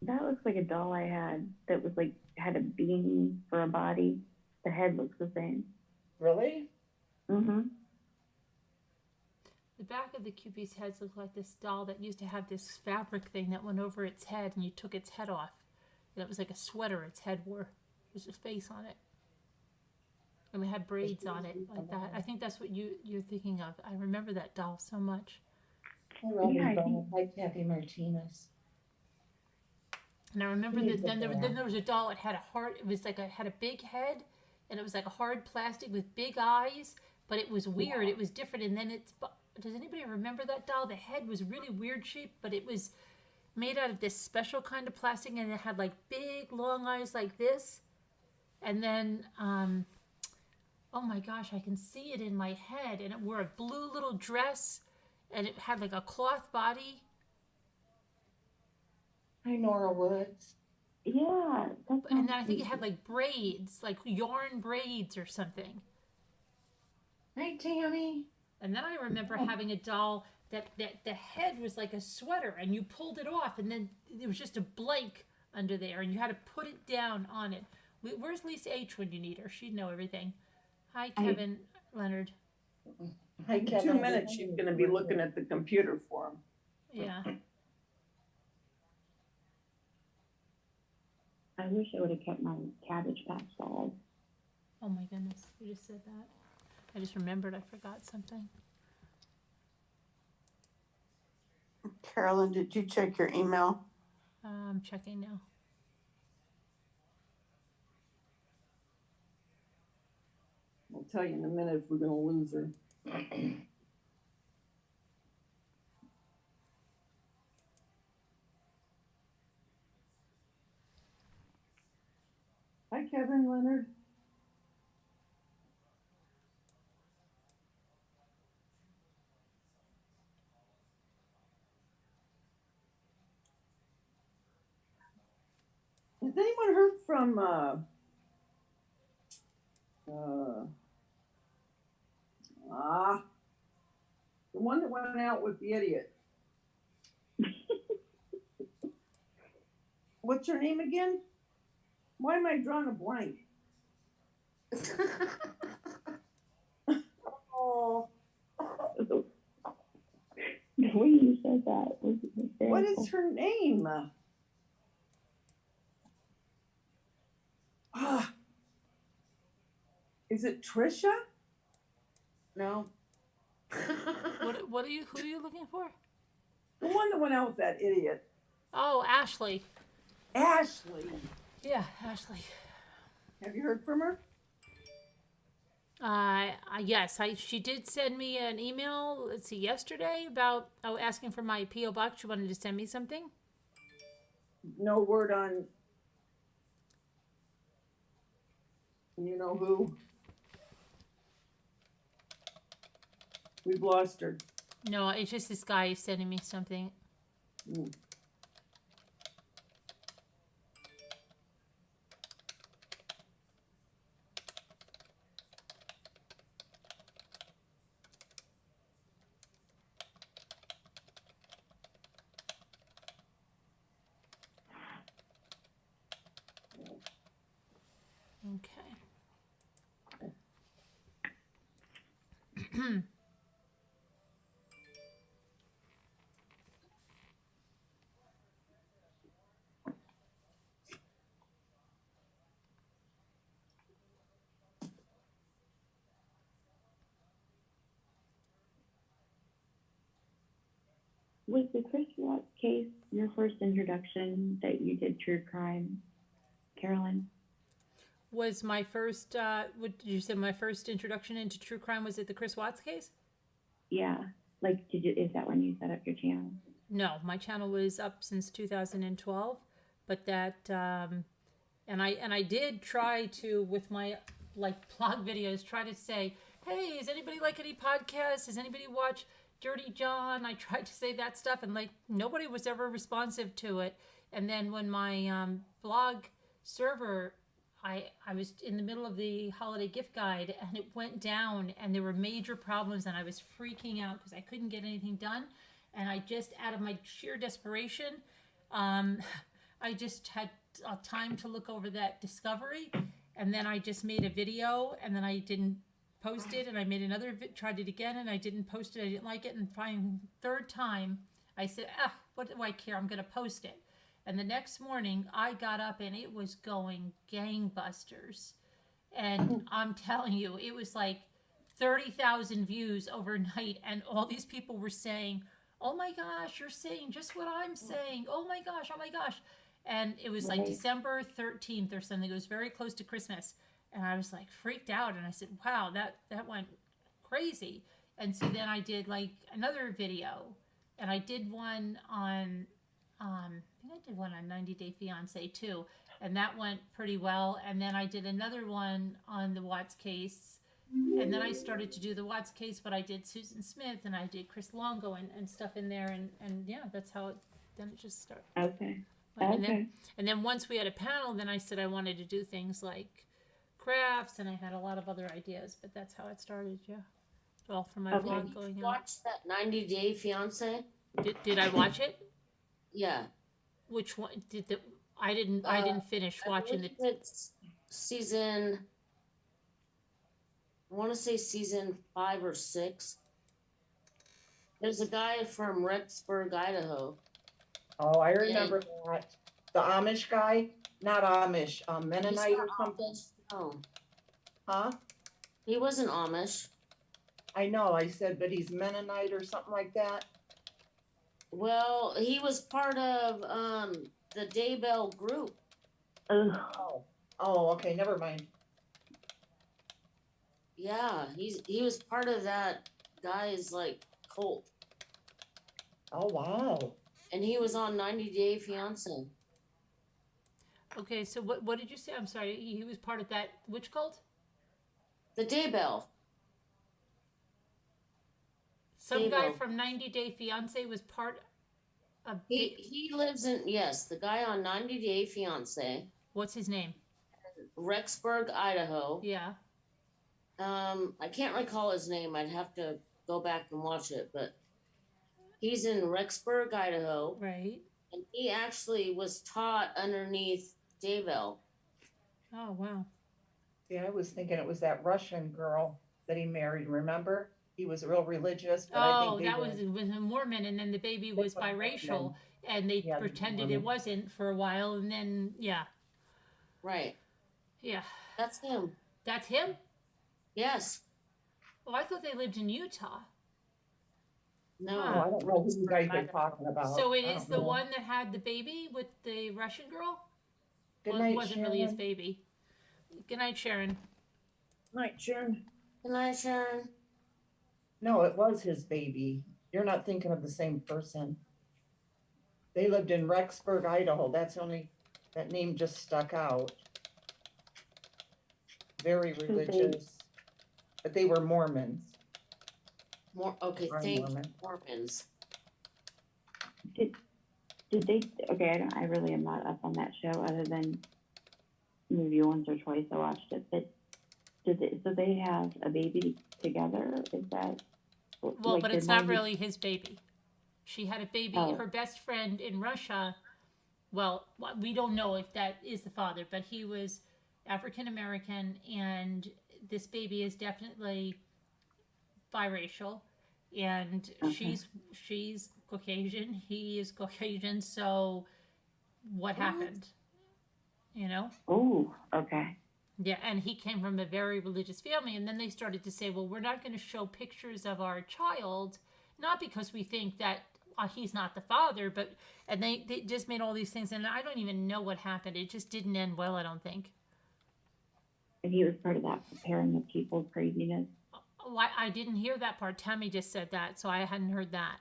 That looks like a doll I had that was like had a beanie for a body. The head looks the same. Really? Mm-hmm. The back of the Cupie's heads look like this doll that used to have this fabric thing that went over its head, and you took its head off. And it was like a sweater its head wore. There's a face on it. And we had braids on it like that. I think that's what you're thinking of. I remember that doll so much. I love Yeah, I you, like Kathy Martinez. And I remember Please that look then there was a doll. It had a hard. It was like had a big head, and it was like a hard plastic with big eyes. But it was weird. It was different. And then does anybody remember that doll? The head was really weird shaped, but it was made out of this special kind of plastic, and it had like big long eyes like this. And then, oh my gosh, I can see it in my head. And it wore a blue little dress, and it had like a cloth body. Hi, Nora Woods. Yeah. And then I think it had like braids, like yarn braids or something. Hi, Tammy. And then I remember having a doll that the head was like a sweater, and you pulled it off, and then there was just a blank under there, and you had to put it down on it. Where's Lisa H when you need her? She'd know everything. Hi, Kevin Leonard. Hi, In Kevin. 2 minutes, she's going to be looking at the computer for him. Yeah. I wish I would have kept my Cabbage Patch dolls. Oh my goodness, you just said that. I just remembered I forgot something. Carolyn, did you check your email? I'm checking now. I'll tell you in a minute if we're going to lose her. Hi, Kevin Leonard. Has anyone heard from, the one that went out with the idiot? What's her name again? Why am I drawing a blank? Oh. The way you said that was What hysterical. is her name? Ah, is it Trisha? No. What are you? Who are you looking for? The one that went out with that idiot. Oh, Ashley. Ashley. Yeah, Ashley. Have you heard from her? Yes, she did send me an email. Let's see, yesterday about asking for my PO box. She wanted to send me something. No word on, you know who? We've lost her. No, it's just this guy is sending me something. Mm. Okay. Was the Chris Watts case your first introduction that you did true crime, Carolyn? Was my first, what did you say, my first introduction into true crime was it the Chris Watts case? Yeah. Like, is that when you set up your channel? No, my channel was up since 2012, but that, and I did try to, with my, like, blog videos, try to say, hey, does anybody like any podcasts? Does anybody watch Dirty John? I tried to say that stuff, and, like, nobody was ever responsive to it. And then when my blog server, I was in the middle of the holiday gift guide, and it went down, and there were major problems, and I was freaking out because I couldn't get anything done. And I just, out of my sheer desperation, I just had time to look over that discovery, and then I just made a video, and then I didn't post it, and I made another, tried it again, and I didn't post it. I didn't like it, and finally, third time, I said, what do I care? I'm going to post it. And the next morning, I got up, and it was going gangbusters. And I'm telling you, it was like 30,000 views overnight, and all these people were saying, oh my gosh, you're saying just what I'm saying. Oh my gosh, oh my gosh. And it was like December 13th or something. It was very close to Christmas. And I was like freaked out. And I said, wow, that went crazy. And so then I did like another video. And I did one on, I think I did one on 90 Day Fiancé too. And that went pretty well. And then I did another one on the Watts case. And then I started to do the Watts case, but I did Susan Smith and I did Chris Longo and stuff in there. And yeah, that's how then it just started. Okay. And then once we had a panel, then I said I wanted to do things like crafts, and I had a lot of other ideas, but that's how it started, yeah. All from my blog going on. Watch that 90 Day Fiancé? Did I watch it? Yeah. Which one I didn't finish watching the. It's season, I want to say season 5 or 6. There's a guy from Rexburg, Idaho. Oh, I remember that. The Amish guy? Not Amish, Mennonite He's or not something? Amish, no. Huh? He wasn't Amish. I know, I said, but he's Mennonite or something like that? Well, he was part of the Daybell group. Oh, okay, never mind. Yeah, he was part of that guy's like cult, Oh, wow. and he was on 90 Day Fiancé. Okay, so what did you say? I'm sorry. He was part of that which cult? The Daybell. Some guy Daybell. from 90 Day Fiance was part of. He lives in, yes, the guy on 90 Day Fiance, What's his name? Rexburg, Idaho. Yeah. I can't recall his name. I'd have to go back and watch it, but he's in Rexburg, Idaho, Right. and he actually was taught underneath Daybell. Oh wow. See, I was thinking it was that Russian girl that he married, remember? He was real religious, but I Oh, think that was a Mormon, and then the baby was They were biracial, Mormon. and they Yeah, they were pretended it Mormon. wasn't for a while, and then yeah, Right. yeah, That's him. that's him. Yes. Oh, I thought they lived in Utah. No. Oh, I don't know who you guys are talking about. So it I is don't the know. one that had the baby with the Russian girl. Good Well, night, it wasn't really his Sharon. baby. Good night, Sharon. Night, Sharon. Good night, Sharon. No, it was his baby. You're not thinking of the same person. They lived in Rexburg, Idaho. That's only, that name just stuck out. Very religious, but they were Mormons. More. Okay. Are Thank you. Mormon. Mormons. Did they? Okay, I really am not up on that show other than maybe once or twice I watched it. But so they have a baby together? Is that? Well, like but they're it's not going to- really his baby. She had a baby. Oh. Her best friend in Russia. Well, we don't know if that is the father, but he was African American, and this baby is definitely biracial, and Okay. she's Caucasian. He is Caucasian. So, what happened? You know. Oh, okay. Yeah, and he came from a very religious family, and then they started to say, well, we're not going to show pictures of our child, not because we think that he's not the father, but, and they just made all these things, and I don't even know what happened. It just didn't end well, I don't think. And he was part of that preparing the people craziness. Oh, I didn't hear that part. Tammy just said that, so I hadn't heard that.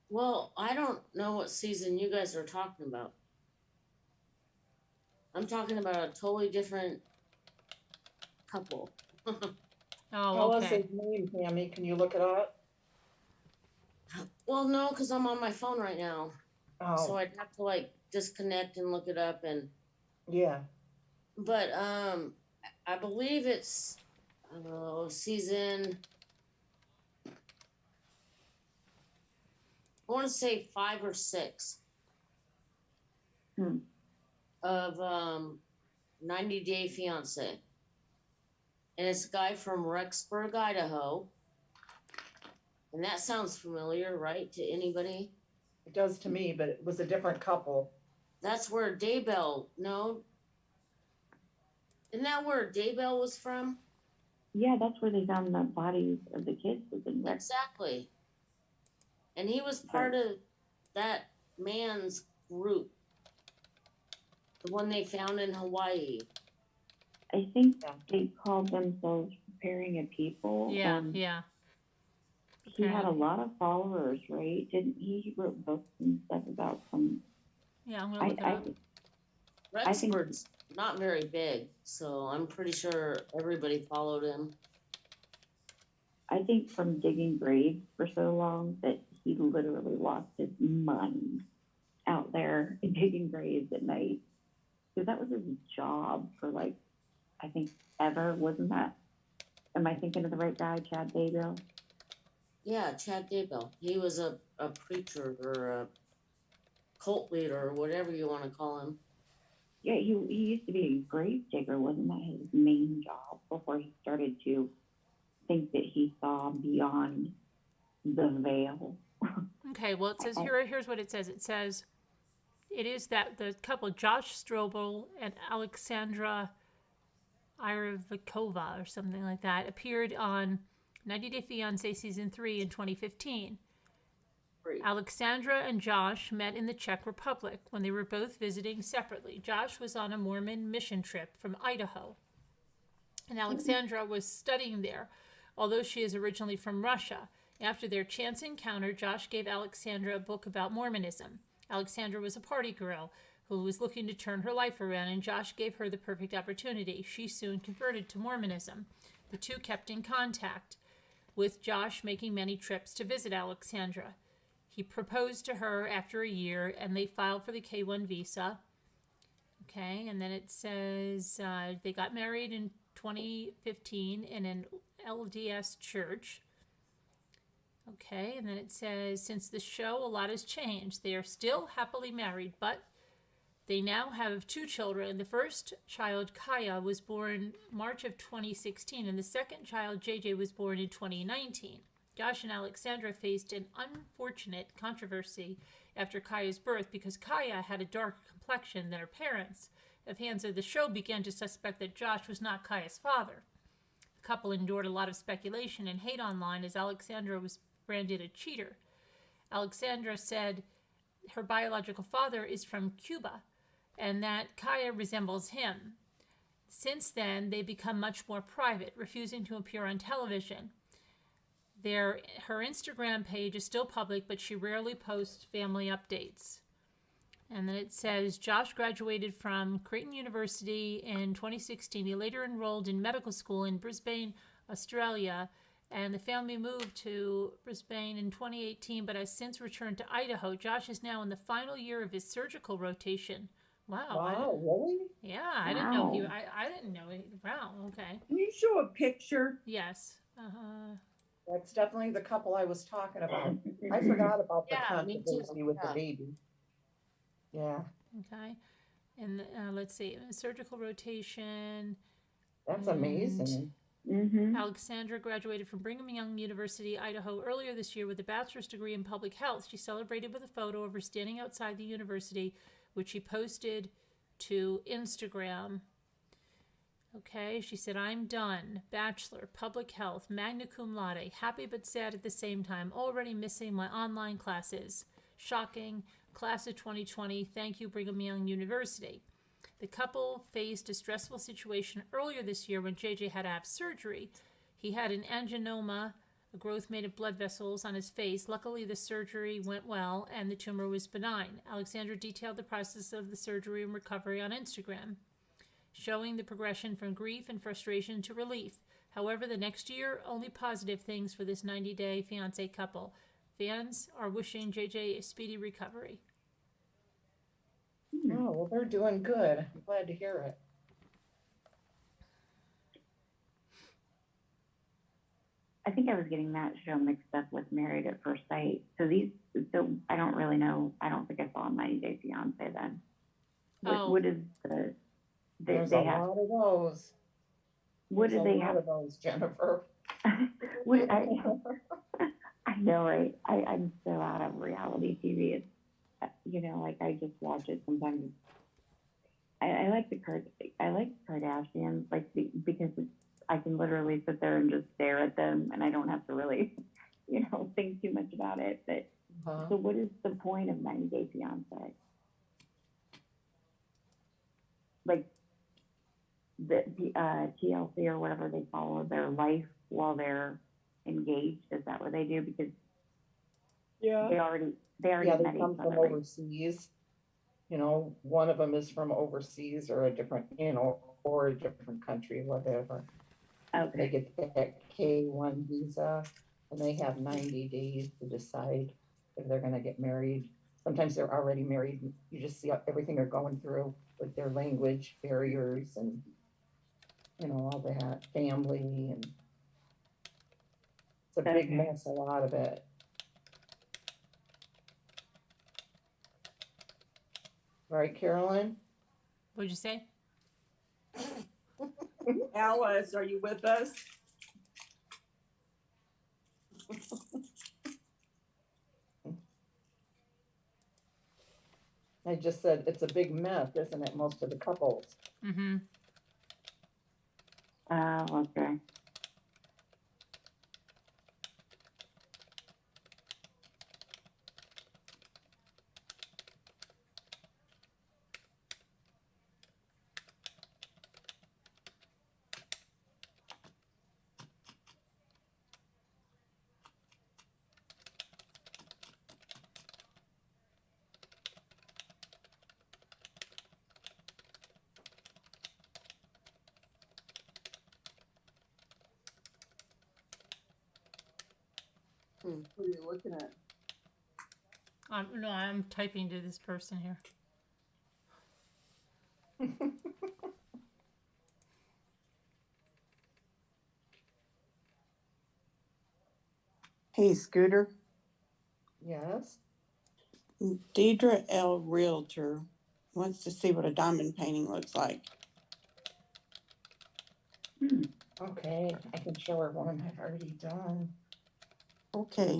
Well, I don't know what season you guys are talking about. I'm talking about a totally different couple. Oh, Tell us okay. his name, Tammy. Can you look it up? Well, no, because I'm on my phone right now. So Oh, I'd have to like disconnect and look it up yeah. but I believe it's season, I want to say 5 or 6 Hmm. of 90 Day Fiance. And it's a guy from Rexburg, Idaho. And that sounds familiar, right, to anybody? It does to me, but it was a different couple. That's where Daybell, no? Isn't that where Daybell was from? Yeah, that's where they found the bodies of the kids. Was in Rex. Exactly. And he was part of that man's group. The one they found in Hawaii. I think Yeah. they called themselves Preparing a People. Yeah, and yeah. He had a lot of followers, right? Didn't he? He wrote books and stuff about some. Yeah, I'm going to look it up. I think- Rexburg's not very big, so I'm pretty sure everybody followed him. I think from digging graves for so long that he literally lost his mind out there digging graves at night. Because that was his job for like, I think ever, wasn't that? Am I thinking of the right guy, Chad Daybell? Yeah, Chad Daybell. He was a preacher or a cult leader or whatever you want to call him. Yeah, he used to be a grave digger, wasn't that his main job before he started to think that he saw beyond the veil? Okay, well, it says here's what it says. It says it is that the couple, Josh Strobel and Alexandra Iravikova or something like that, appeared on 90 Day Fiancé Season 3 in 2015. Great. Alexandra and Josh met in the Czech Republic when they were both visiting separately. Josh was on a Mormon mission trip from Idaho, and Alexandra was studying there, although she is originally from Russia. After their chance encounter, Josh gave Alexandra a book about Mormonism. Alexandra was a party girl who was looking to turn her life around, and Josh gave her the perfect opportunity. She soon converted to Mormonism. The two kept in contact, with Josh making many trips to visit Alexandra. He proposed to her after a year, and they filed for the K-1 visa. Okay, and then it says they got married in 2015 in an LDS church. Okay, and then it says, since the show, a lot has changed. They are still happily married, but they now have 2 children. The first child, Kaya, was born March of 2016, and the second child, JJ, was born in 2019. Josh and Alexandra faced an unfortunate controversy after Kaya's birth because Kaya had a darker complexion than her parents. The fans of the show began to suspect that Josh was not Kaya's father. The couple endured a lot of speculation and hate online as Alexandra was branded a cheater. Alexandra said her biological father is from Cuba and that Kaya resembles him. Since then, they become much more private, refusing to appear on television. Her Instagram page is still public, but she rarely posts family updates. And then it says, Josh graduated from Creighton University in 2016. He later enrolled in medical school in Brisbane, Australia, and the family moved to Brisbane in 2018, but has since returned to Idaho. Josh is now in the final year of his surgical rotation. Wow. Wow, really? Yeah, I didn't know he. Wow. I didn't know. Wow. Okay. Can you show a picture? Yes. That's definitely the couple I was talking about. I forgot about the Yeah, me too. controversy with the Yeah. baby. Yeah, Okay. And let's see. Surgical rotation. that's And amazing. Mm-hmm. Alexandra graduated from Brigham Young University, Idaho, earlier this year with a bachelor's degree in public health. She celebrated with a photo of her standing outside the university, which she posted to Instagram. Okay, she said, I'm done. Bachelor, public health, magna cum laude, happy but sad at the same time, already missing my online classes. Shocking. Class of 2020, thank you, Brigham Young University. The couple faced a stressful situation earlier this year when JJ had to have surgery. He had an angioma, a growth made of blood vessels on his face. Luckily, the surgery went well and the tumor was benign. Alexandra detailed the process of the surgery and recovery on Instagram, showing the progression from grief and frustration to relief. However, the next year, only positive things for this 90-day fiance couple. Fans are wishing JJ a speedy recovery. Oh, well, they're doing good. I'm glad to hear it. I think I was getting that show mixed up with Married at First Sight. So I don't really know. I don't think I saw 90 Day Fiance then. What is the? There's They a have. lot of those. What There's do a they lot have? of those, Jennifer. I know, right? I'm so out of reality TV. It's, like I just watch it sometimes. I like the Kardashians, because I can literally sit there and just stare at them, and I don't have to really, think too much about it. But so, what is the point of 90 Day Fiance? Like the TLC or whatever, they follow their life while they're engaged. Is that what they do? Because Yeah. they already Yeah, they met come each from other, right? overseas. One of them is from overseas or a different, or a different country, whatever. They Okay. get that K-1 visa and they have 90 days to decide if they're going to get married. Sometimes they're already married. You just see everything they're going through with their language barriers and, all that, family. And it's a big Okay. mess, a lot of it. Right, Carolyn? What'd you say? Alice, are you with us? I just said it's a big mess, isn't it? Most of the couples. Mm-hmm. Okay. What are you looking at? No, I'm typing to this person here. Hey, Scooter. Yes, Deidre L. Realtor wants to see what a diamond painting looks like. okay, I can show her one I've already done. Okay.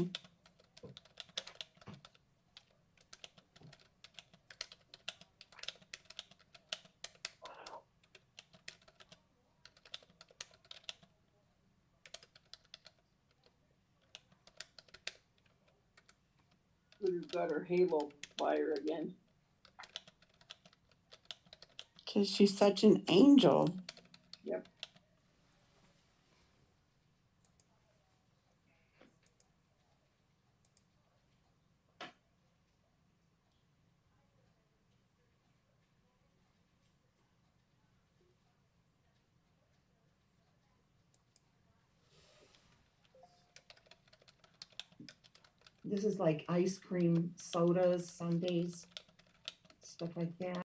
Who's got her halo fire again? Because she's such an angel. Yep. This is like ice cream sodas, sundaes, stuff like that.